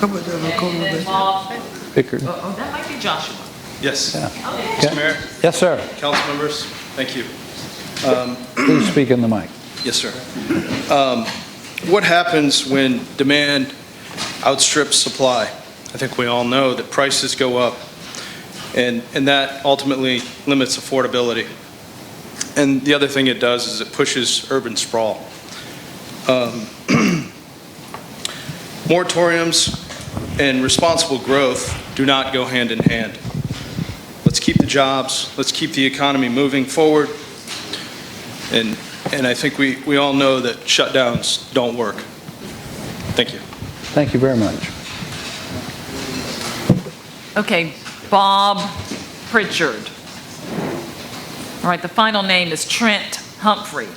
And then Bob. Pickard. Oh, that might be Joshua. Yes. Yeah. Mr. Mayor, Yes, sir. council members, thank you. Please speak in the mic. Yes, sir. What happens when demand outstrips supply? I think we all know that prices go up, and that ultimately limits affordability. And the other thing it does is it pushes urban sprawl. Moratoriums and responsible growth do not go hand in hand. Let's keep the jobs, let's keep the economy moving forward, and I think we all know that shutdowns don't work. Thank you. Thank you very much. Okay, Bob Pritchard. All right, the final name is Trent Humphrey.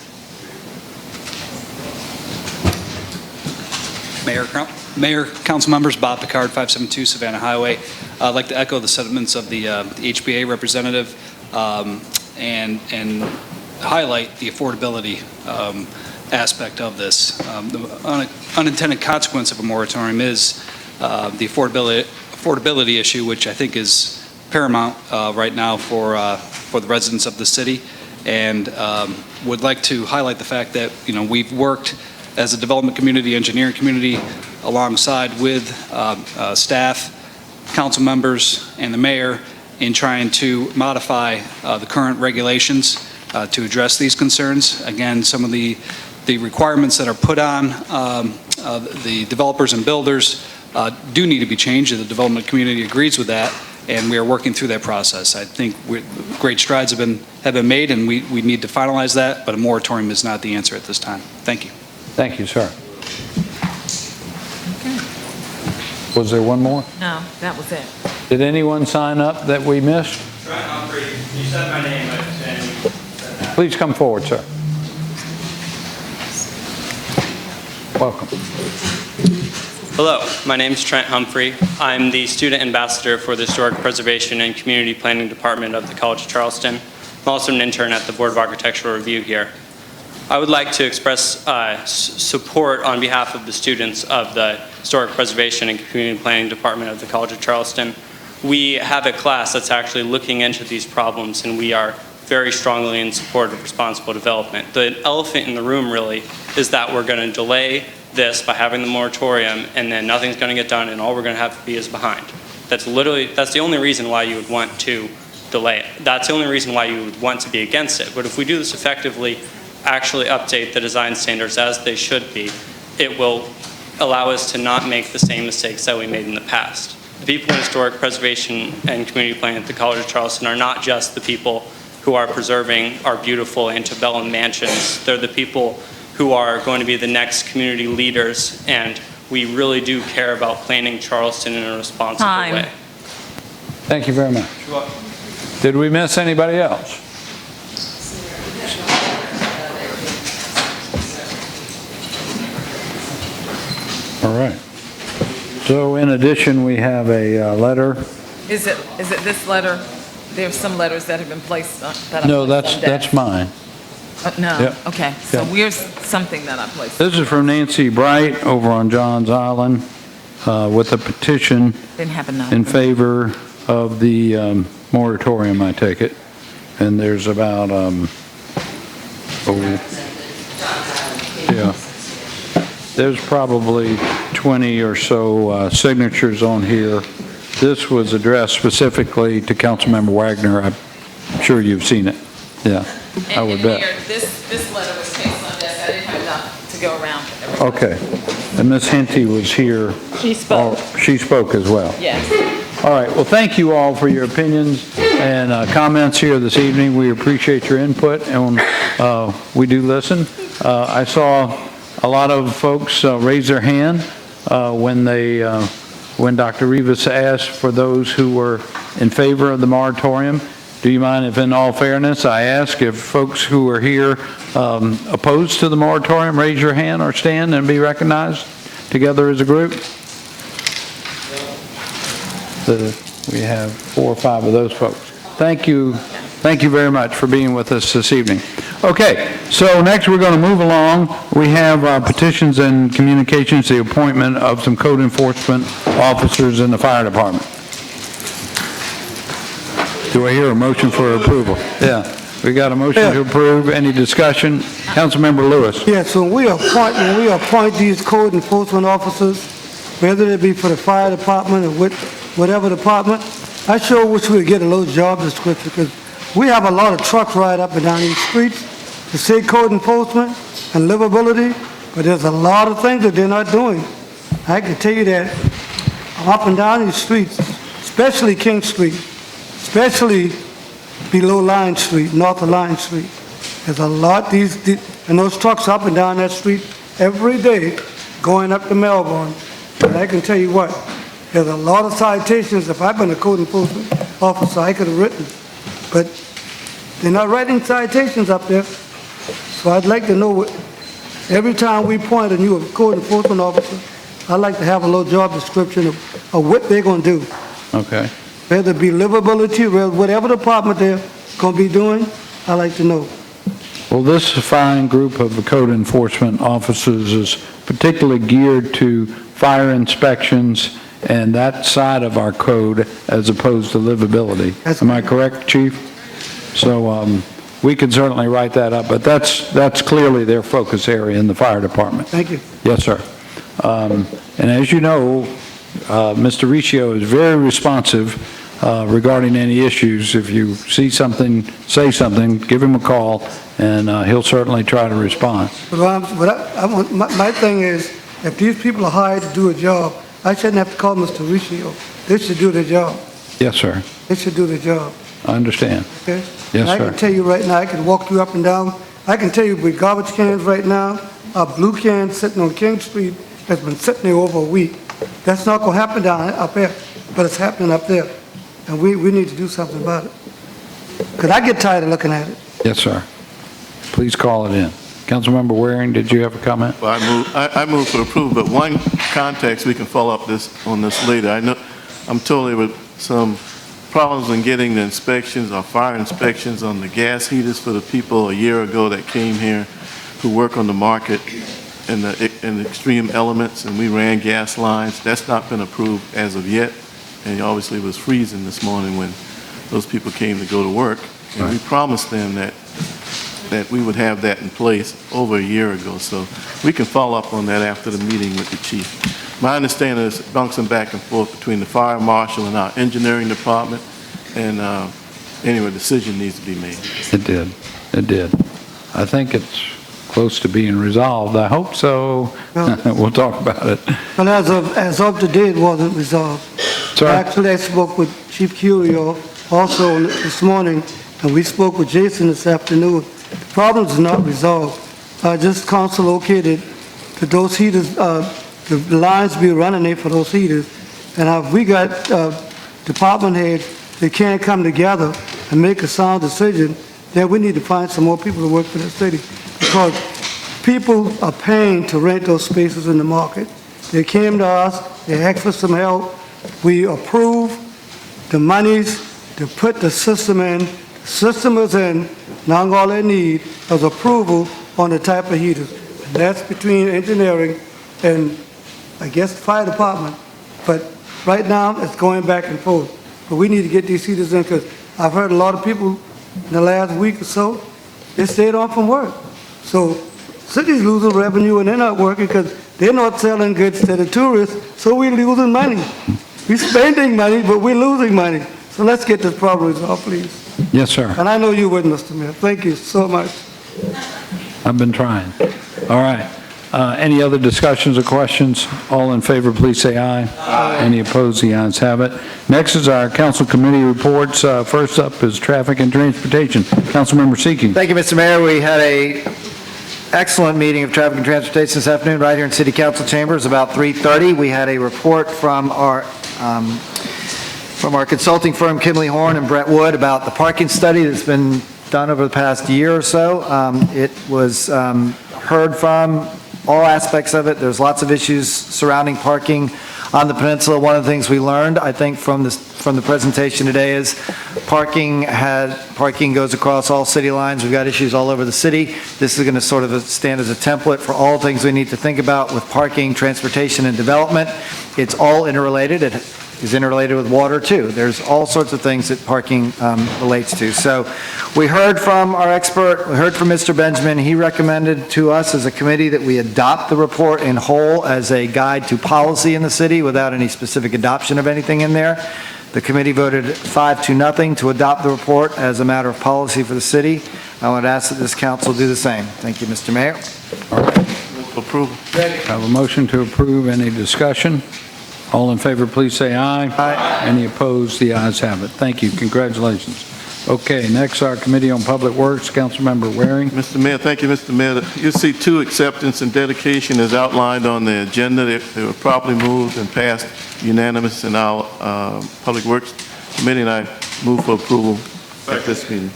Mayor, council members, Bob Picard, 572 Savannah Highway. I'd like to echo the sentiments of the HBA representative and highlight the affordability aspect of this. The unintended consequence of a moratorium is the affordability issue, which I think is paramount right now for the residents of the city, and would like to highlight the fact that we've worked as a development community, engineering community, alongside with staff, council members, and the mayor in trying to modify the current regulations to address these concerns. Again, some of the requirements that are put on the developers and builders do need to be changed, and the development community agrees with that, and we are working through that process. I think great strides have been made, and we need to finalize that, but a moratorium is not the answer at this time. Thank you. Thank you, sir. Was there one more? No, that was it. Did anyone sign up that we missed? Trent Humphrey, you said my name, but Please come forward, sir. Welcome. Hello, my name is Trent Humphrey. I'm the student ambassador for the Historic Preservation and Community Planning Department of the College of Charleston. I'm also an intern at the Board of Architectural Review here. I would like to express support on behalf of the students of the Historic Preservation and Community Planning Department of the College of Charleston. We have a class that's actually looking into these problems, and we are very strongly in support of responsible development. The elephant in the room really is that we're going to delay this by having the moratorium, and then nothing's going to get done, and all we're going to have to be is behind. That's the only reason why you would want to delay it. That's the only reason why you would want to be against it. But if we do this effectively, actually update the design standards as they should be, it will allow us to not make the same mistakes that we made in the past. The people in historic preservation and community planning at the College of Charleston are not just the people who are preserving our beautiful antebellum mansions. They're the people who are going to be the next community leaders, and we really do care about planning Charleston in a responsible way. Thank you very much. Did we miss anybody else? All right. So in addition, we have a letter. Is it this letter? There's some letters that have been placed on. No, that's mine. No, Yeah. okay, so Yeah. where's something that I placed? This is from Nancy Bright over on Johns Island with a petition Didn't have enough. in favor of the moratorium, I take it. And there's about, yeah, there's probably 20 or so signatures on here. This was addressed specifically to Councilmember Wagner. I'm sure you've seen it. Yeah, I would bet. This letter was placed on desk, I didn't have enough to go around everybody. Okay. And Ms. Henty was here. She spoke. She spoke as well. Yes. All right, well, thank you all for your opinions and comments here this evening. We appreciate your input, and we do listen. I saw a lot of folks raise their hand when Dr. Rivas asked for those who were in favor of the moratorium. Do you mind if, in all fairness, I ask if folks who are here opposed to the moratorium, raise your hand or stand and be recognized together as a group? We have 4 or 5 of those folks. Thank you. Thank you very much for being with us this evening. Okay, so next we're going to move along. We have petitions and communications, the appointment of some code enforcement officers in the fire department. Do I hear a motion for approval? Yeah, we got a motion to approve. Any discussion? Councilmember Lewis. Yeah, so when we appoint these code enforcement officers, whether it be for the fire department or whatever department, I sure wish we would get a little job description, because we have a lot of trucks right up and down these streets to say code enforcement and livability, but there's a lot of things that they're not doing. I can tell you that up and down these streets, especially King Street, especially below Line Street, north of Line Street, there's a lot, and those trucks up and down that street every day going up to Melbourne. And I can tell you what, there's a lot of citations. If I'd been a code enforcement officer, I could have written. But they're not writing citations up there. So I'd like to know, every time we appoint a new code enforcement officer, I'd like to have a little job description of what they're going to do. Okay. Whether it be livability, whatever department they're going to be doing, I'd like to know. Well, this fine group of code enforcement officers is particularly geared to fire inspections and that side of our code as opposed to livability. Am I correct, Chief? So we can certainly write that up, but that's clearly their focus area in the fire department. Thank you. Yes, sir. And as you know, Mr. Riccio is very responsive regarding any issues. If you see something, say something, give him a call, and he'll certainly try to respond. My thing is, if these people are hired to do a job, I shouldn't have to call Mr. Riccio. They should do their job. Yes, sir. They should do their job. I understand. Okay? Yes, and I sir. can tell you right now, I can walk you up and down. I can tell you with garbage cans right now, a blue can sitting on King Street that's been sitting there over a week. That's not going to happen down up here, but it's happening up there. And we need to do something about it. Because I get tired of looking at it. Yes, sir. Please call it in. Councilmember Waring, did you have a comment? Well, I move for approval, but one context, we can follow up on this later. I'm told there were some problems in getting the inspections or fire inspections on the gas heaters for the people a year ago that came here who work on the market in the extreme elements, and we ran gas lines. That's not been approved as of yet, and obviously it was freezing this morning when those people came to go to work, and we promised them that we would have that in place over a year ago. So we can follow up on that after the meeting with the chief. My understanding is bouncing back and forth between the fire marshal and our engineering department, and anyway, a decision needs to be made. It did. It did. I think it's close to being resolved. I hope so. We'll talk about it. But as of today, it wasn't resolved. Sorry? Actually, I spoke with Chief Curio also this morning, and we spoke with Jason this afternoon. The problem is not resolved. Just council located that those heaters, the lines be running there for those heaters. And if we got department heads that can't come together and make a sound decision, then we need to find some more people to work for the city. Because people are paying to rent those spaces in the market. They came to us, they asked for some help. We approved the monies to put the system in System is in, now all they need is approval on the type of heaters. And that's between engineering and, I guess, the fire department. But right now, it's going back and forth. But we need to get these heaters in, because I've heard a lot of people in the last week or so, they stayed on from work. So cities losing revenue and they're not working because they're not selling goods to the tourists, so we're losing money. We're spending money, but we're losing money. So let's get this problem resolved, please. Yes, sir. And I know you would, Mr. Mayor. Thank you so much. I've been trying. All right. Any other discussions or questions? All in favor, please say aye. Aye. Any opposed? The ayes have it. Next is our council committee reports. First up is traffic and transportation. Councilmember Seeking. Thank you, Mr. Mayor. We had a excellent meeting of traffic and transportation this afternoon right here in City Council chambers about 3:30. We had a report from our consulting firm, Kimley Horn and Brett Wood, about the parking study that's been done over the past year or so. It was heard from all aspects of it. There's lots of issues surrounding parking on the peninsula. One of the things we learned, I think, from the presentation today is parking goes across all city lines. We've got issues all over the city. This is going to sort of stand as a template for all things we need to think about with parking, transportation, and development. It's all interrelated. It is interrelated with water, too. There's all sorts of things that parking relates to. So we heard from our expert, we heard from Mr. Benjamin. He recommended to us as a committee that we adopt the report in whole as a guide to policy in the city without any specific adoption of anything in there. The committee voted 5-0 to adopt the report as a matter of policy for the city. I would ask that this council do the same. Thank you, Mr. Mayor. All right. Approval. I have a motion to approve. Any discussion? All in favor, please say aye. Aye. Any opposed? The ayes have it. Thank you. Congratulations. Okay, next, our Committee on Public Works, Councilmember Waring. Mr. Mayor, thank you, Mr. Mayor. You see 2 acceptance and dedication as outlined on the agenda. They were properly moved and passed unanimous in our Public Works Committee, and I move for approval at this meeting.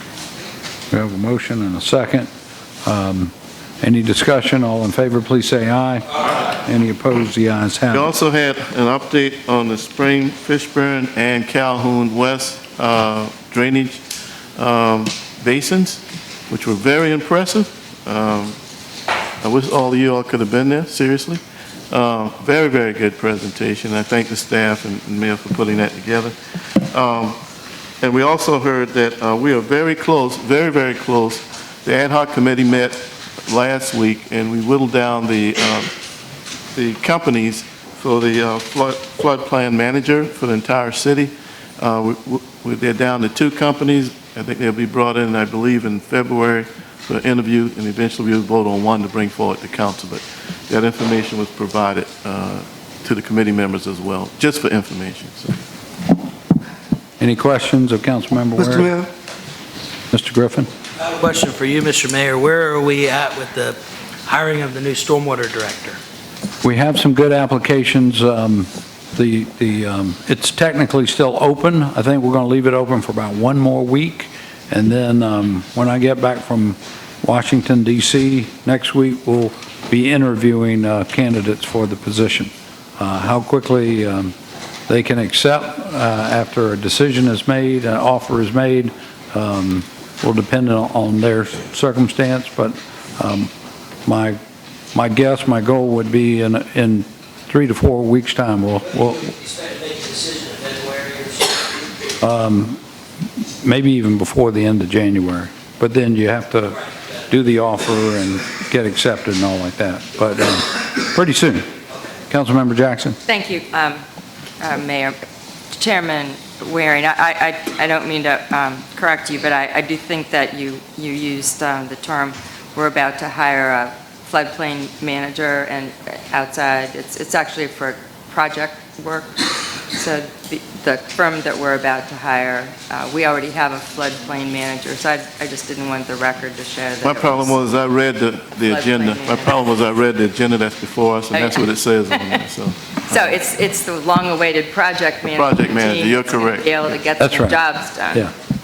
We have a motion and a second. Any discussion? All in favor, please say aye. Aye. Any opposed? The ayes have it. We also had an update on the Spring, Fishburne, and Calhoun West drainage basins, which were very impressive. I wish all of you all could have been there, seriously. Very, very good presentation. I thank the staff and Mayor for putting that together. And we also heard that we are very close, very, very close. The ad hoc committee met last week, and we whittled down the companies for the flood plan manager for the entire city. They're down to 2 companies. I think they'll be brought in, I believe, in February for an interview, and eventually we'll vote on one to bring forward to council. But that information was provided to the committee members as well, just for information. So. Any questions of Councilmember Waring? Mr. Mayor. Mr. Griffin? I have a question for you, Mr. Mayor. Where are we at with the hiring of the new stormwater director? We have some good applications. It's technically still open. I think we're going to leave it open for about 1 more week. And then when I get back from Washington, D.C. next week, we'll be interviewing candidates for the position. How quickly they can accept after a decision is made, an offer is made, will depend on their circumstance, but my guess, my goal would be in 3 to 4 weeks' time, we'll maybe even before the end of January. But then you have to do the offer and get accepted and all like that. But pretty soon. Councilmember Jackson. Thank you, Mayor. Chairman Waring, I don't mean to correct you, but I do think that you used the term, we're about to hire a floodplain manager and outside. It's actually for project work. So the firm that we're about to hire, we already have a floodplain manager, so I just didn't want the record to show that. My problem was I read the agenda. My problem was I read the agenda that's before us, and that's what it says on there, so. So it's the long-awaited project manager. Project manager, you're correct. To be able to get That's some right. jobs done.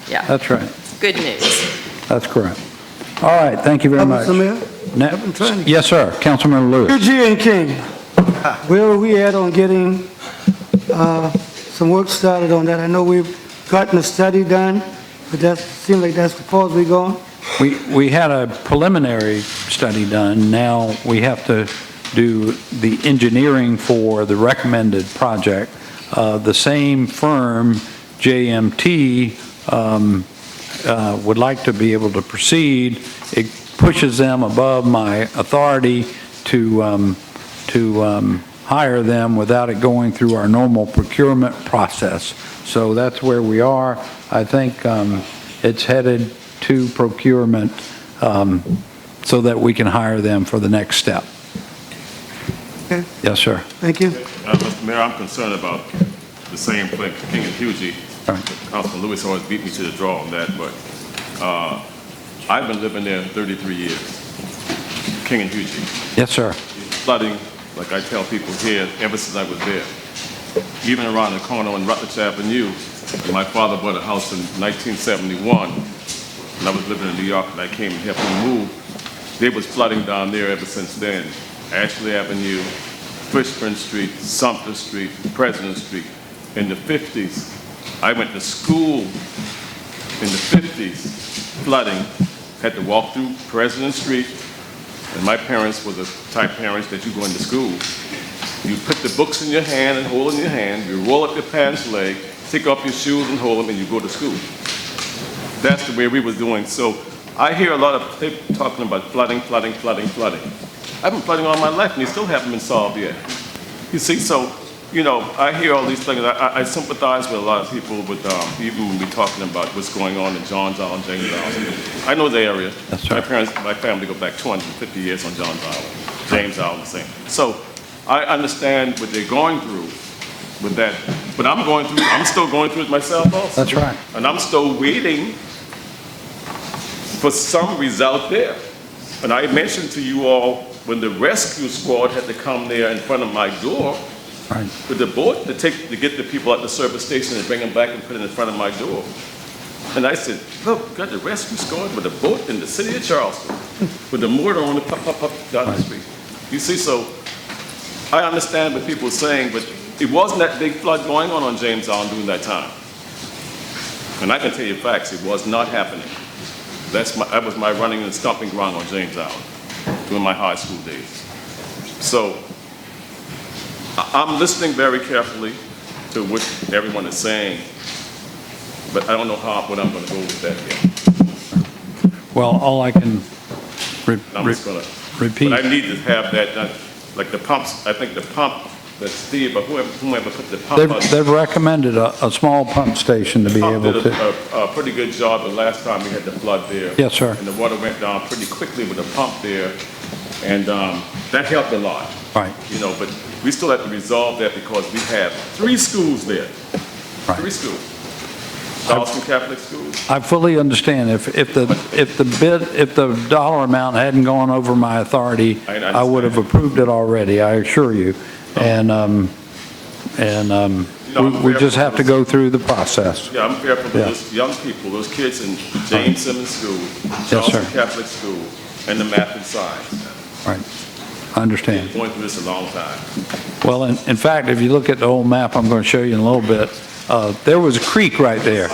Yeah, that's right. Good news. That's correct. All right, thank you very much. Mr. Mayor? Yes, sir. Councilmember Lewis. G and King, where are we at on getting some work started on that? I know we've gotten a study done, But that seems like that's as far as we going? We had a preliminary study done. Now we have to do the engineering for the recommended project. The same firm, JMT, would like to be able to proceed. It pushes them above my authority to hire them without it going through our normal procurement process. So that's where we are. I think it's headed to procurement so that we can hire them for the next step. Okay. Yes, sir. Thank you. Mr. Mayor, I'm concerned about the same thing, King and Hughie. Councilman Lewis always beat me to the draw on that, but I've been living there 33 years, King and Hughie. Yes, sir. Flooding, like I tell people here, ever since I was there. Even around the corner on Rutledge Avenue, my father bought a house in 1971, and I was living in New York, and I came and helped him move. There was flooding down there ever since then. Ashley Avenue, Fishburne Street, Sumter Street, President Street. In the 50s, I went to school in the 50s, flooding, had to walk through President Street, and my parents were the type parents that you go into school. You put the books in your hand and hold in your hand, you roll up your pants leg, take off your shoes and hold them, and you go to school. That's the way we were doing. So I hear a lot of people talking about flooding. I've been flooding all my life, and they still haven't been solved yet. You see, so, you know, I hear all these things. I sympathize with a lot of people, with even when we're talking about what's going on in Johns Island, James Island. I know the area. That's right. My family go back 250 years on Johns Island, James Island, the same. So I understand what they're going through with that, but I'm still going through it myself also. That's right. And I'm still waiting for some result there. And I mentioned to you all when the rescue squad had to come there in front of my door with the boat to get the people at the service station and bring them back and put it in front of my door. And I said, look, we got the rescue squad with a boat in the city of Charleston with the mortar on it, pop down the street. You see, so I understand what people are saying, but it wasn't that big flood going on James Island during that time. And I can tell you facts, it was not happening. That was my running and stomping ground on James Island during my high school days. So I'm listening very carefully to what everyone is saying, but I don't know what I'm going to go with that yet. Well, all I can I'm just going to repeat. But I need to have that, like the pumps, I think the pump that Steve or whoever put the pump on. They've recommended a small pump station to be able Did to. a pretty good job the last time we had the flood there. Yes, sir. And the water went down pretty quickly with the pump there, and that helped a lot. Right. You know, but we still have to resolve that because we have 3 schools there. Right. 3 schools. Charleston Catholic schools. I fully understand. If the dollar amount hadn't gone over my authority, I would have approved it already, I assure you. And we just have to go through the process. Yeah, I'm fearful for those young people, those kids in James Simmons School, Charleston Catholic School, and the math and science. Right. I understand. Been going through this a long time. Well, in fact, if you look at the whole map I'm going to show you in a little bit, there was a creek right there.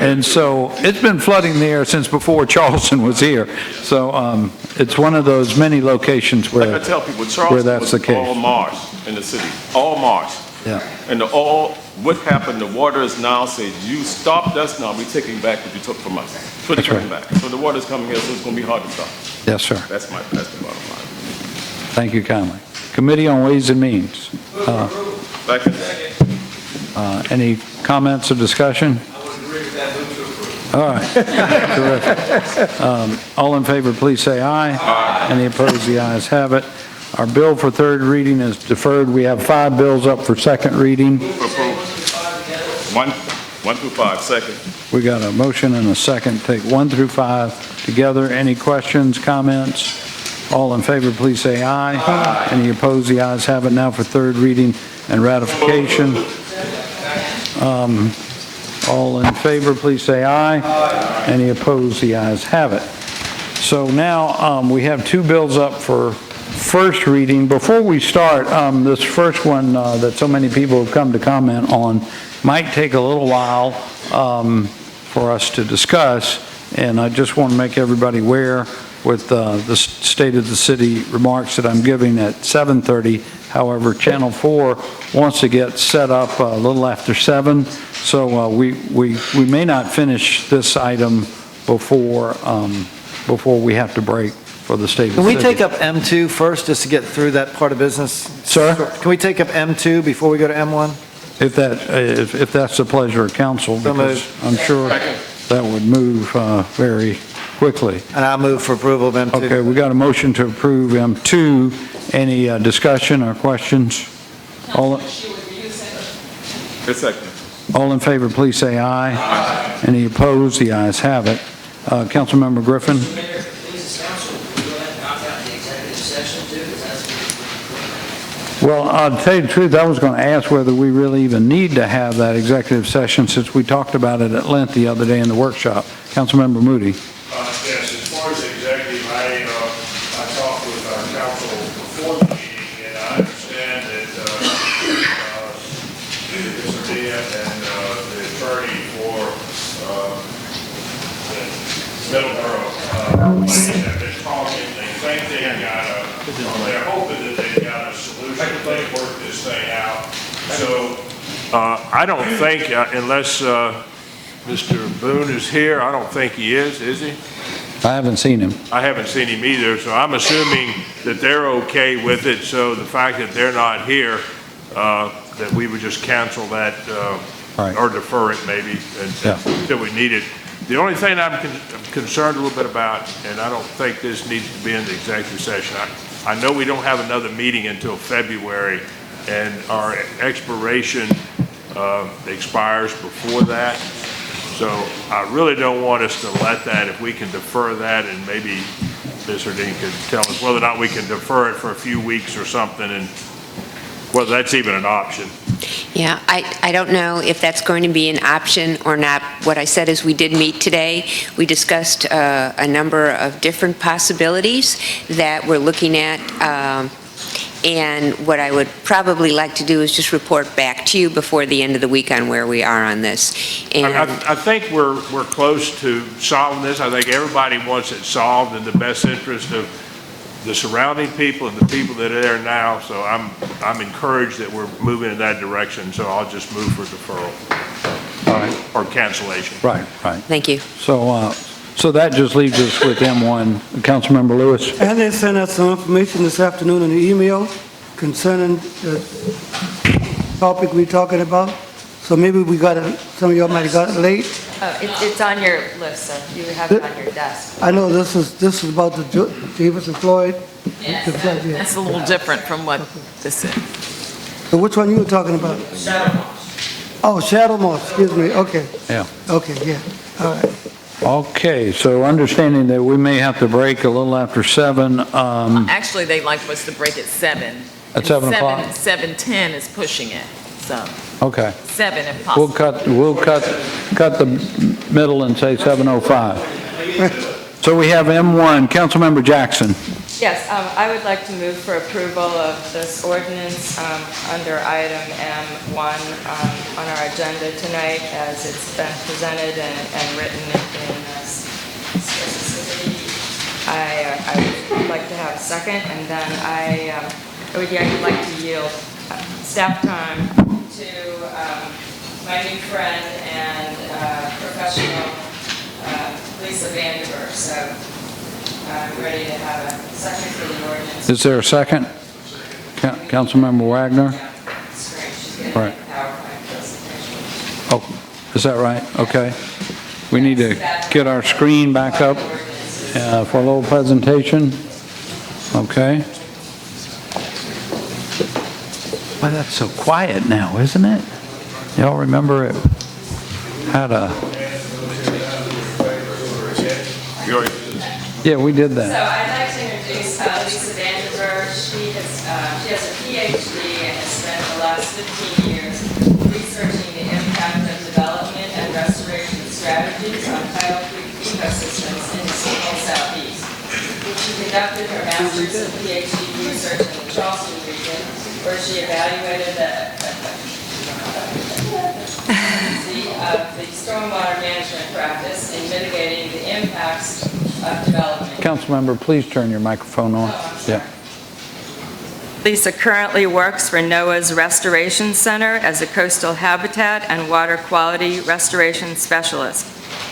And so it's been flooding there since before Charleston was here. So it's one of those many locations where, like I tell people, Charleston that's the was case. all marsh in the city, all marsh. Yeah. And what happened, the water is now saying, you stopped us, now we're taking back what you took from us. Put it back. So the water's coming here, so it's going to be hard to stop. Yes, sir. That's the bottom line. Thank you kindly. Committee on Ways and Means. Any comments or discussion? All right. Terrific. All in favor, please say aye. Any opposed, the ayes have it. Our bill for third reading is deferred. We have 5 bills up for second reading. One through 5, second. We got a motion and a second. Take 1 through 5 together. Any questions, comments? All in favor, please say aye. Any opposed, the ayes have it. Now for third reading and ratification. All in favor, please say aye. Any opposed, the ayes have it. So now we have 2 bills up for first reading. Before we start, this first one that so many people have come to comment on might take a little while. for us to discuss, and I just want to make everybody aware with the State of the City remarks that I'm giving at 7:30. However, Channel 4 wants to get set up a little after 7, so we may not finish this item before we have to break for the State of the Can we City. take up M2 first, just to get through that part of business? Sir? Can we take up M2 before we go to M1? If that's the pleasure of council, So because I'm sure that would move very quickly. And I'll move for approval of M2. Okay, we got a motion to approve M2. Any discussion or questions? All in favor, please say aye. Aye. Any opposed? The ayes have it. Councilmember Griffin? Well, to tell you the truth, I was going to ask whether we really even need to have that executive session since we talked about it at length the other day in the workshop. Councilmember Moody. Yes, as far as the executive, I talked with our council before the meeting, and I understand that Mr. Dia and the attorney for the Middleborough have been talking. They think they've got they're hoping that they've got a solution, that they work this thing out. So I don't think, unless Mr. Boone is here, I don't think he is he? I haven't seen him. I haven't seen him either, so I'm assuming that they're okay with it, so the fact that they're not here, that we would just cancel that, or defer it maybe, until we need it. The only thing I'm concerned a little bit about, and I don't think this needs to be in the executive session, I know we don't have another meeting until February, and our expiration expires before that. So I really don't want us to let that, if we can defer that, and maybe Mr. Dean could tell us whether or not we can defer it for a few weeks or something, and whether that's even an option. Yeah, I don't know if that's going to be an option or not. What I said is we did meet today. We discussed a number of different possibilities that we're looking at. And what I would probably like to do is just report back to you before the end of the week on where we are on this. And I think we're close to solving this. I think everybody wants it solved in the best interest of the surrounding people and the people that are there now. So I'm encouraged that we're moving in that direction. So I'll just move for deferral or cancellation. Right. Thank you. So that just leaves us with M1. Councilmember Lewis? And they sent us some information this afternoon in the email concerning the topic we're talking about. So maybe some of y'all might have got it late. It's on your list, so you have it on your desk. I know this is about the Davis and Floyd. Yes, that's a little different from what this is. So which one you were talking about? Shadow Moss. Oh, Shadow Moss, excuse me, okay. Yeah. Okay, yeah, all right. Okay, so understanding that we may have to break a little after 7. Actually, they'd like us to break at 7. At 7 o'clock? 7:10 is pushing it, so Okay. 7 if possible. We'll cut the middle and say 7:05. So we have M1. Councilmember Jackson. Yes, I would like to move for approval of this ordinance under item M1 on our agenda tonight, as it's been presented and written in specificity. I would like to have a second, and then I would like to yield staff time to my new friend and professional, Lisa Vandiver. So I'm ready to have a second for the ordinance. Is there a second? Councilmember Wagner? Right. Oh, is that right? Okay. We need to get our screen back up for a little presentation. Okay. Well, that's so quiet now, isn't it? Y'all remember it had a... Yeah, we did that. So I'd like to introduce Lisa Vandiver. She has a PhD and has spent the last 15 years researching the impact of development and restoration strategies on tidal creek ecosystems in the central southeast. She conducted her master's and PhD research in the Charleston region, where she evaluated the of the stormwater management practice in mitigating the impacts of development. Councilmember, please turn your microphone on. Yeah. Lisa currently works for NOAA's Restoration Center as a coastal habitat and water quality restoration specialist.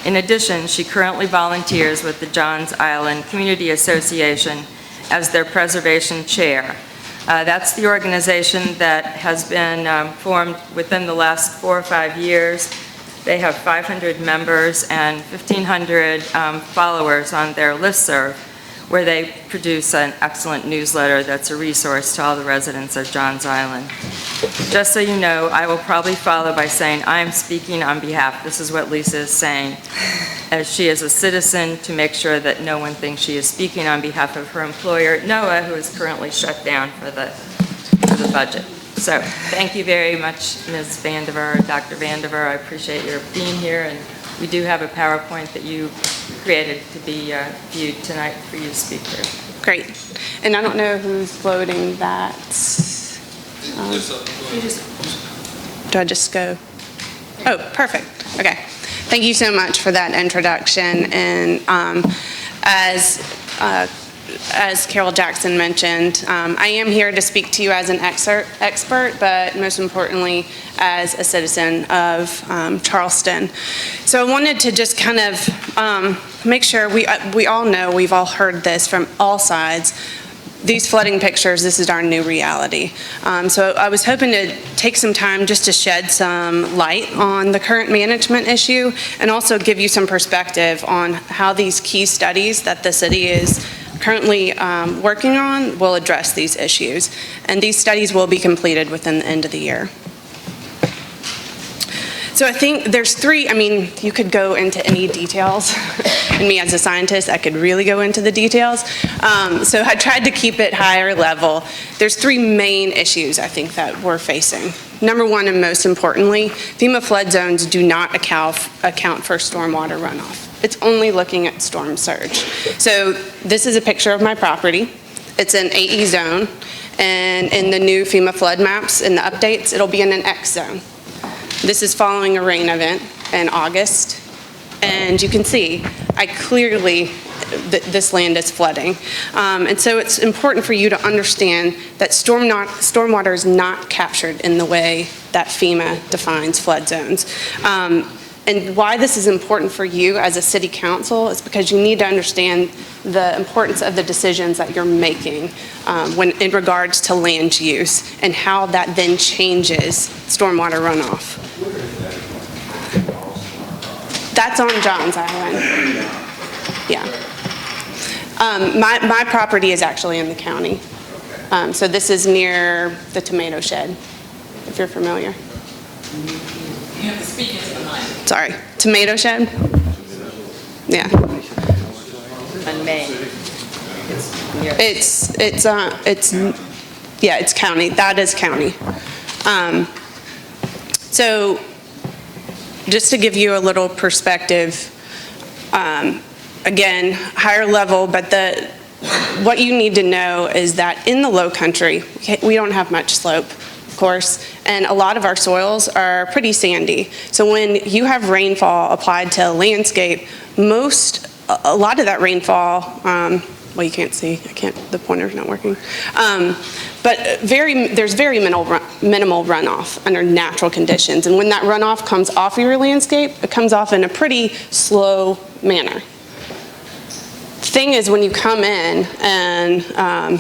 In addition, she currently volunteers with the Johns Island Community Association as their preservation chair. That's the organization that has been formed within the last 4 or 5 years. They have 500 members and 1,500 followers on their listserv, where they produce an excellent newsletter that's a resource to all the residents of Johns Island. Just so you know, I will probably follow by saying I am speaking on behalf, this is what Lisa is saying, as she is a citizen, to make sure that no one thinks she is speaking on behalf of her employer, NOAA, who is currently shut down for the budget. So thank you very much, Ms. Vandiver, Dr. Vandiver. I appreciate your being here, and we do have a PowerPoint that you created to be viewed tonight for you to speak through. Great. And I don't know who's loading that. Do I just go? Oh, perfect. Okay. Thank you so much for that introduction. And as Carol Jackson mentioned, I am here to speak to you as an expert, but most importantly, as a citizen of Charleston. So I wanted to just kind of make sure we all know, we've all heard this from all sides. These flooding pictures, this is our new reality. So I was hoping to take some time just to shed some light on the current management issue and also give you some perspective on how these key studies that the city is currently working on will address these issues. And these studies will be completed within the end of the year. So I think there's three, I mean, you could go into any details. And me as a scientist, I could really go into the details. So I tried to keep it higher level. There's three main issues I think that we're facing. Number one, and most importantly, FEMA flood zones do not account for stormwater runoff. It's only looking at storm surge. So this is a picture of my property. It's an AE zone, and in the new FEMA flood maps and the updates, it'll be in an X zone. This is following a rain event in August, and you can see I clearly this land is flooding. And so it's important for you to understand that stormwater is not captured in the way that FEMA defines flood zones. And why this is important for you as a city council is because you need to understand the importance of the decisions that you're making when in regards to land use and how that then changes stormwater runoff. That's on Johns Island. Yeah. My property is actually in the county. So this is near the tomato shed, if you're familiar. You have to speak into the mic. Sorry, tomato shed? Yeah. On May. It's county. That is county. So just to give you a little perspective, again, higher level, but what you need to know is that in the low country, we don't have much slope, of course, and a lot of our soils are pretty sandy. So when you have rainfall applied to a landscape, a lot of that rainfall, well, you can't see, the pointer's not working. But there's very minimal runoff under natural conditions. And when that runoff comes off your landscape, it comes off in a pretty slow manner. Thing is, when you come in and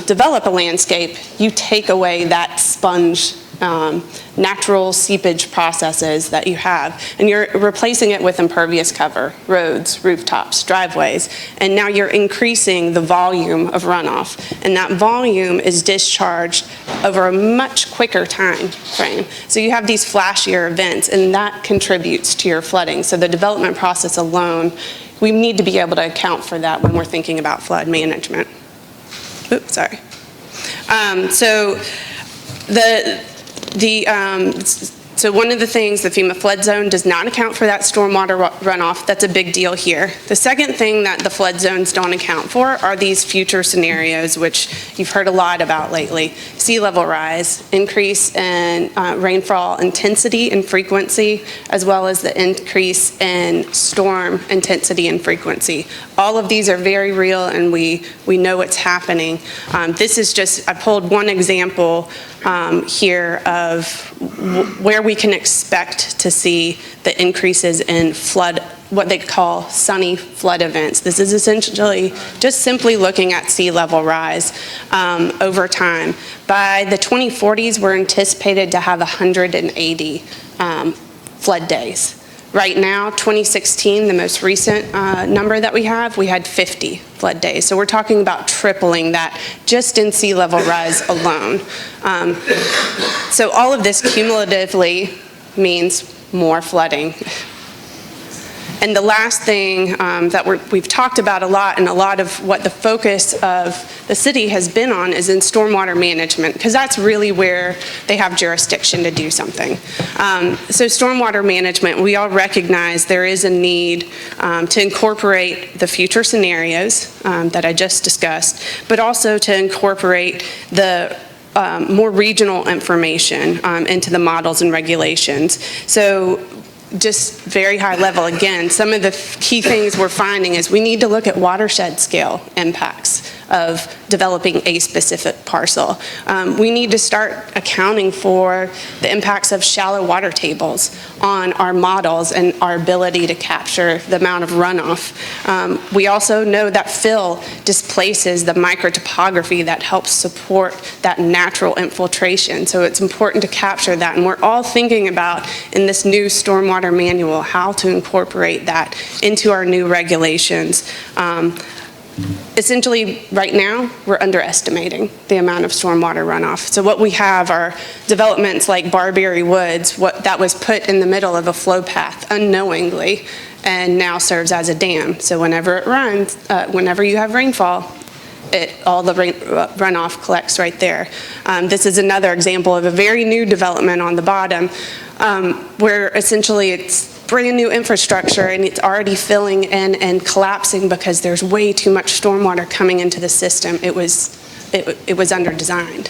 develop a landscape, you take away that sponge, natural seepage processes that you have, and you're replacing it with impervious cover, roads, rooftops, driveways, and now you're increasing the volume of runoff, and that volume is discharged over a much quicker time frame. So you have these flashier events, and that contributes to your flooding. So the development process alone, we need to be able to account for that when we're thinking about flood management. Oops, sorry. So one of the things, the FEMA flood zone does not account for that stormwater runoff. That's a big deal here. The second thing that the flood zones don't account for are these future scenarios, which you've heard a lot about lately. Sea level rise, increase in rainfall intensity and frequency, as well as the increase in storm intensity and frequency. All of these are very real, and we know what's happening. This is just, I pulled one example here of where we can expect to see the increases in flood, what they call sunny flood events. This is essentially just simply looking at sea level rise over time. By the 2040s, we're anticipated to have 180 flood days. Right now, 2016, the most recent number that we had 50 flood days. So we're talking about tripling that just in sea level rise alone. So all of this cumulatively means more flooding. And the last thing that we've talked about a lot, and a lot of what the focus of the city has been on, is in stormwater management, because that's really where they have jurisdiction to do something. So stormwater management, we all recognize there is a need to incorporate the future scenarios that I just discussed, but also to incorporate the more regional information into the models and regulations. So just very high level, again, some of the key things we're finding is we need to look at watershed scale impacts of developing a specific parcel. We need to start accounting for the impacts of shallow water tables on our models and our ability to capture the amount of runoff. We also know that fill displaces the microtopography that helps support that natural infiltration. So it's important to capture that. And we're all thinking about, in this new stormwater manual, how to incorporate that into our new regulations. Essentially, right now, we're underestimating the amount of stormwater runoff. So what we have are developments like Barberry Woods, that was put in the middle of a flow path unknowingly, and now serves as a dam. So whenever it runs, whenever you have rainfall, all the runoff collects right there. This is another example of a very new development on the bottom, where essentially it's brand new infrastructure and it's already filling in and collapsing because there's way too much stormwater coming into the system. It was under-designed.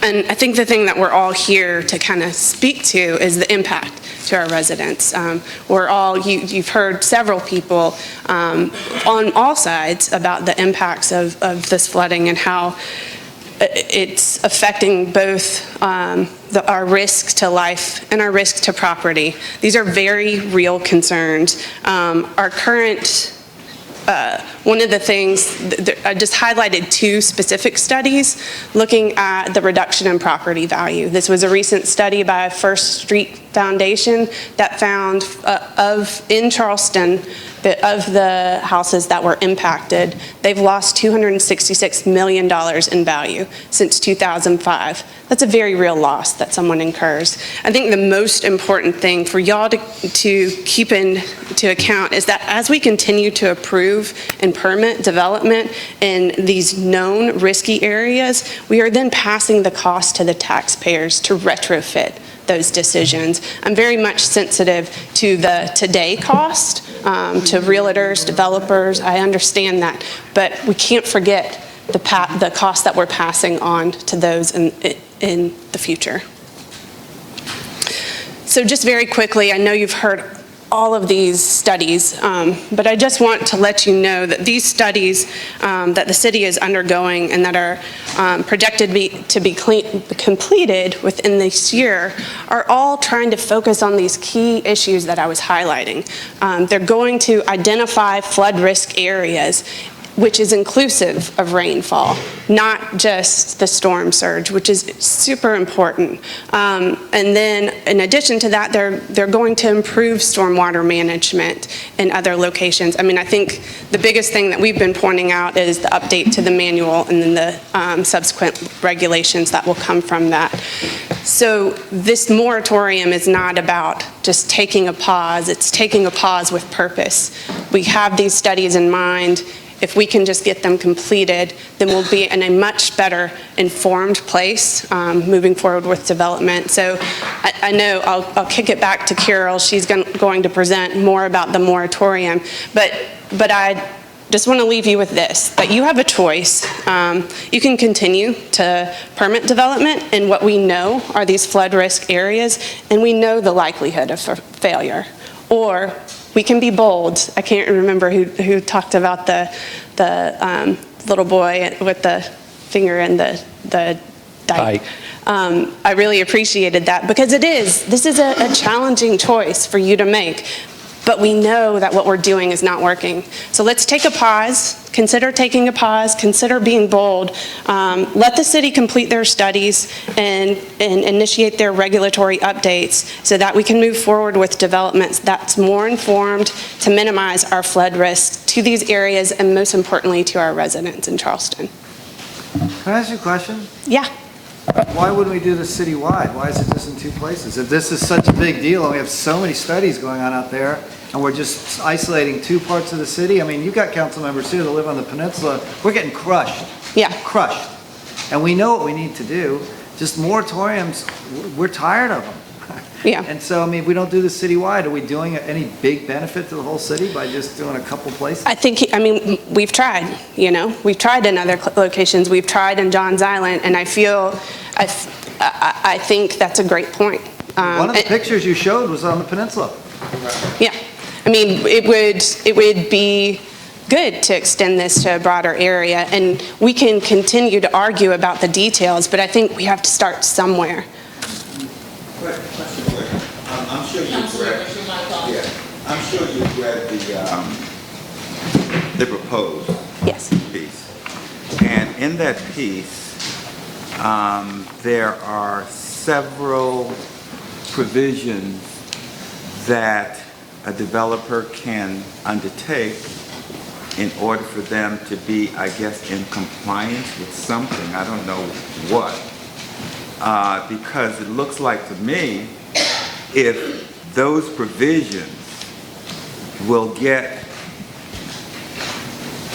And I think the thing that we're all here to kind of speak to is the impact to our residents. You've heard several people on all sides about the impacts of this flooding and how it's affecting both our risk to life and our risk to property. These are very real concerns. Our current, one of the things, I just highlighted two specific studies looking at the reduction in property value. This was a recent study by First Street Foundation that found in Charleston, of the houses that were impacted, they've lost $266 million in value since 2005. That's a very real loss that someone incurs. I think the most important thing for y'all to keep into account is that as we continue to approve and permit development in these known risky areas, we are then passing the cost to the taxpayers to retrofit those decisions. I'm very much sensitive to the today cost, to realtors, developers. I understand that, but we can't forget the cost that we're passing on to those in the future. So just very quickly, I know you've heard all of these studies, but I just want to let you know that these studies that the city is undergoing and that are projected to be completed within this year are all trying to focus on these key issues that I was highlighting. They're going to identify flood risk areas, which is inclusive of rainfall, not just the storm surge, which is super important. And then in addition to that, they're going to improve stormwater management in other locations. I mean, I think the biggest thing that we've been pointing out is the update to the manual and then the subsequent regulations that will come from that. So this moratorium is not about just taking a pause, it's taking a pause with purpose. We have these studies in mind. if we can just get them completed, then we'll be in a much better informed place moving forward with development. So I know I'll kick it back to Carol. She's going to present more about the moratorium, but I just want to leave you with this, that you have a choice. You can continue to permit development in what we know are these flood risk areas, and we know the likelihood of failure. Or we can be bold. I can't remember who talked about the little boy with the finger in the dike. I really appreciated that, because this is a challenging choice for you to make. But we know that what we're doing is not working. So let's take a pause, consider taking a pause, consider being bold. Let the city complete their studies and initiate their regulatory updates so that we can move forward with developments that's more informed to minimize our flood risk to these areas and most importantly to our residents in Charleston. Can I ask you a question? Yeah. Why wouldn't we do this citywide? Why is it just in two places? If this is such a big deal, and we have so many studies going on out there, and we're just isolating two parts of the city, I mean, you've got council members here that live on the peninsula, we're getting crushed. Yeah. Crushed. And we know what we need to do, just moratoriums, we're tired of them. Yeah. And so, I mean, if we don't do this citywide, are we doing any big benefit to the whole city by just doing a couple places? I mean, we've tried, we've tried in other locations, we've tried in Johns Island, and I think that's a great point. One of the pictures you showed was on the peninsula. Yeah, I mean, it would be good to extend this to a broader area, and we can continue to argue about the details, but I think we have to start somewhere. I'm sure you've read. Yeah, I'm sure you've read the proposed piece, and in that piece, there are several provisions that a developer can undertake in order for them to be, I guess, in compliance with something. I don't know what. Because it looks like to me, if those provisions will get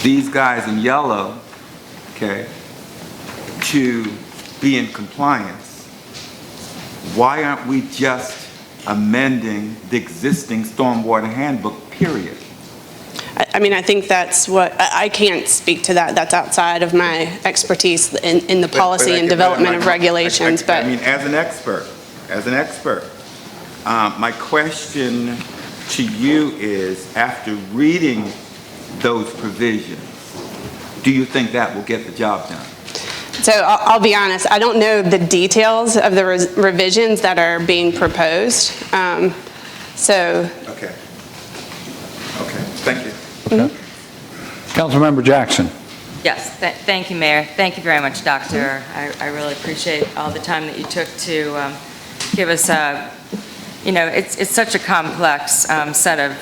these guys in yellow, okay, to be in compliance, why aren't we just amending the existing stormwater handbook, period? I mean, I think that's what, I can't speak to that. That's outside of my expertise in the policy and development of regulations, but. I mean, as an expert, my question to you is, after reading those provisions, do you think that will get the job done? So I'll be honest, I don't know the details of the revisions that are being proposed. So. Okay, thank you. Councilmember Jackson. Yes, thank you, Mayor. Thank you very much, Doctor. I really appreciate all the time that you took to give us it's such a complex set of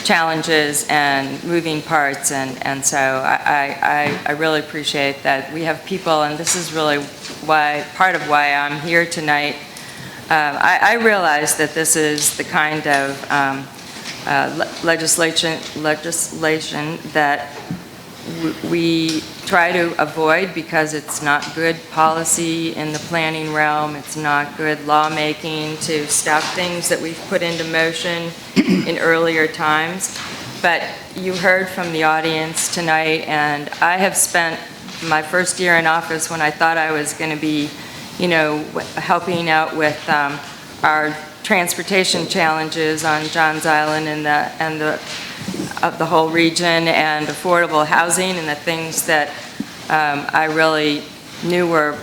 challenges and moving parts, and so I really appreciate that we have people, and this is really part of why I'm here tonight. I realize that this is the kind of legislation that we try to avoid because it's not good policy in the planning realm. It's not good lawmaking to stop things that we've put into motion in earlier times. But you heard from the audience tonight, and I have spent my first year in office when I thought I was going to be, helping out with our transportation challenges on Johns Island and the whole region, and affordable housing, and the things that I really knew were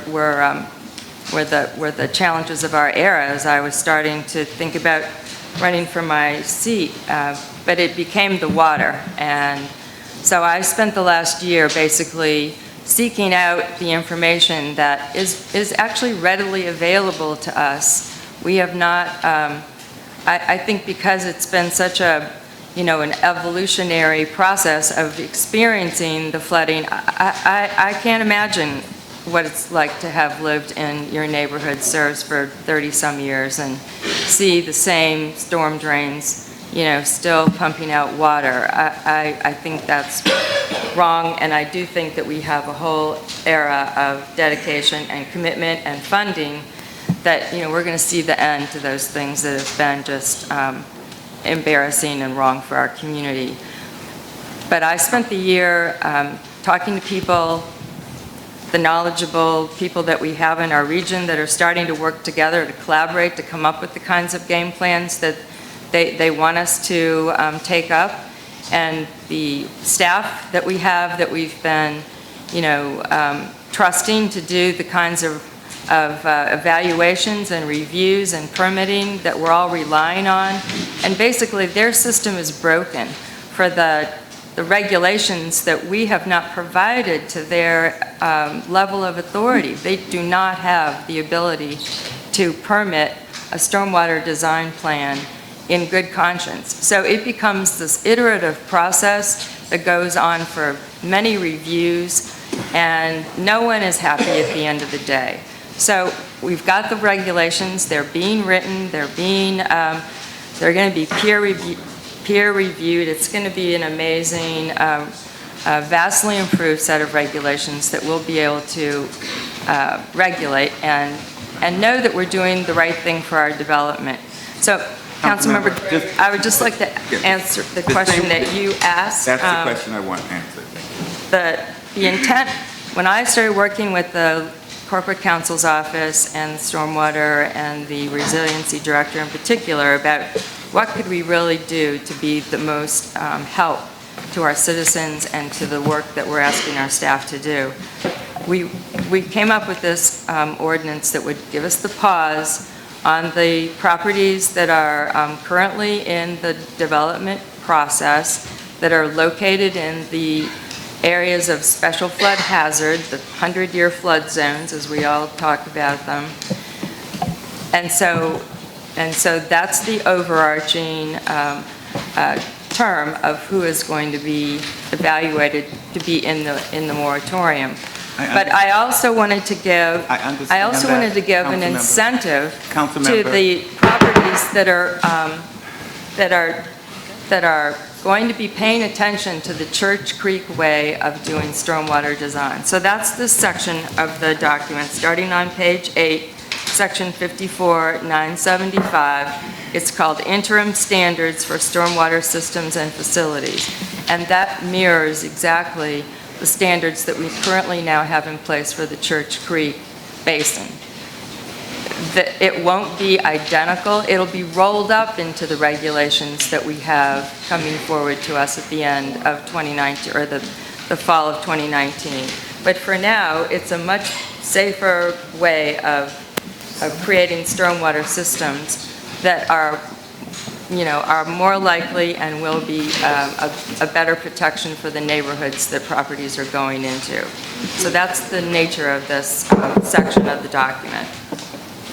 the challenges of our era as I was starting to think about running for my seat. But it became the water, and so I spent the last year basically seeking out the information that is actually readily available to us. We have not, I think because it's been such an evolutionary process of experiencing the flooding, I can't imagine what it's like to have lived in your neighborhood serves for 30-some years and see the same storm drains still pumping out water. I think that's wrong, and I do think that we have a whole era of dedication and commitment and funding that, we're going to see the end to those things that have been just embarrassing and wrong for our community. But I spent the year talking to people, the knowledgeable people that we have in our region that are starting to work together, to collaborate, to come up with the kinds of game plans that they want us to take up. And the staff that we have that we've been, trusting to do the kinds of evaluations and reviews and permitting that we're all relying on. And basically, their system is broken for the regulations that we have not provided to their level of authority. They do not have the ability to permit a stormwater design plan in good conscience. So it becomes this iterative process that goes on for many reviews, and no one is happy at the end of the day. So we've got the regulations, they're being written, they're going to be peer reviewed. It's going to be an amazing, vastly improved set of regulations that we'll be able to regulate and know that we're doing the right thing for our development. So, Councilmember, I would just like to answer the question that you asked. That's the question I want answered. The intent, when I started working with the Corporate Counsel's Office and Stormwater and the Resiliency Director in particular about what could we really do to be the most help to our citizens and to the work that we're asking our staff to do. We came up with this ordinance that would give us the pause on the properties that are currently in the development process, that are located in the areas of special flood hazard, the 100-year flood zones, as we all talk about them. And so that's the overarching term of who is going to be evaluated to be in the moratorium. But I also wanted to give an incentive to the properties that are going to be paying attention to the Church Creek way of doing stormwater design. So that's this section of the document, starting on page 8, section 54-975. It's called Interim Standards for Stormwater Systems and Facilities. And that mirrors exactly the standards that we currently now have in place for the Church Creek Basin. It won't be identical. It'll be rolled up into the regulations that we have coming forward to us at the end of 2019, or the fall of 2019. But for now, it's a much safer way of creating stormwater systems that are more likely and will be a better protection for the neighborhoods that properties are going into. So that's the nature of this section of the document.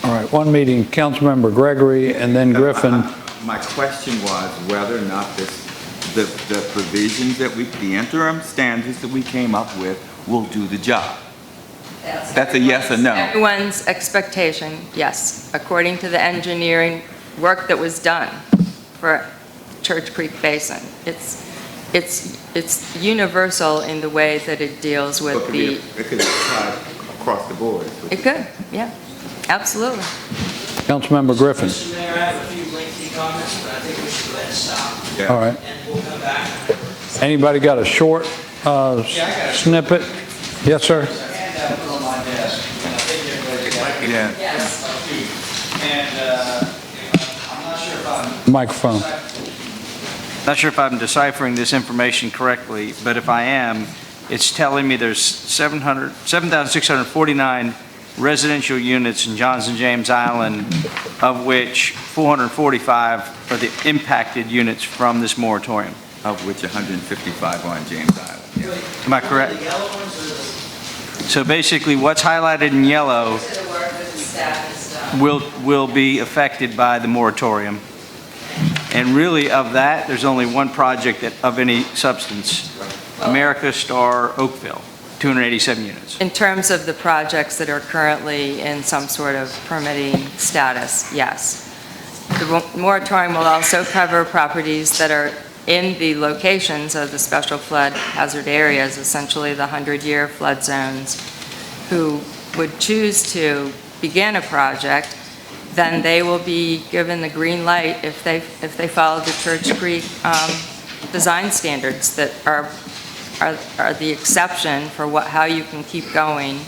All right, one meeting, Councilmember Gregory and then Griffin. My question was whether or not the provisions that the interim standards that we came up with will do the job. That's a yes or no. Everyone's expectation, yes, according to the engineering work that was done for Church Creek Basin. It's universal in the way that it deals with It could apply across the board. It could, yeah, absolutely. Councilmember Griffin. Mr. Mayor, I have a few lengthy comments, but I think we should go ahead and stop. Yeah. All right. And we'll come back. Anybody got a short snippet? Yes, sir. On my desk, and I think everybody's got it. Yeah. And I'm not sure if I'm... Microphone. Not sure if I'm deciphering this information correctly, but if I am, it's telling me there's 7,649 residential units in Johnson James Island, of which 445 are the impacted units from this moratorium. Of which 155 are on James Island. Yeah. Am I correct? So basically, what's highlighted in yellow will be affected by the moratorium. And really, of that, there's only one project of any substance, America Star Oakville, 287 units. In terms of the projects that are currently in some sort of permitting status, yes. The moratorium will also cover properties that are in the locations of the special flood hazard areas, essentially the 100-year flood zones, who would choose to begin a project. Then they will be given the green light if they follow the Church Creek design standards that are the exception for how you can keep going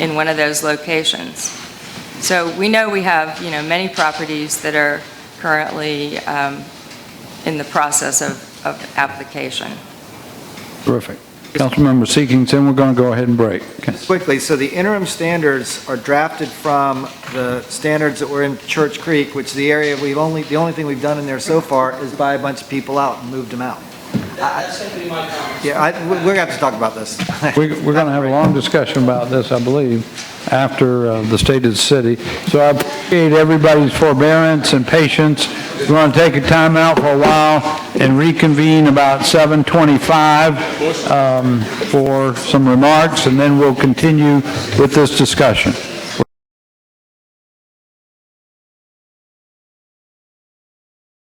in one of those locations. So we know we have, many properties that are currently in the process of application. Terrific. Councilmember Seekings, then we're going to go ahead and break. Okay. Quickly, so the interim standards are drafted from the standards that were in Church Creek, which the area the only thing we've done in there so far is buy a bunch of people out and moved them out. That's simply my comment. Yeah, we're going to have to talk about this. We're going to have a long discussion about this, I believe, after the State of the City. So I appreciate everybody's forbearance and patience. We're going to take a time out for a while and reconvene about 7:25 for some remarks, and then we'll continue with this discussion.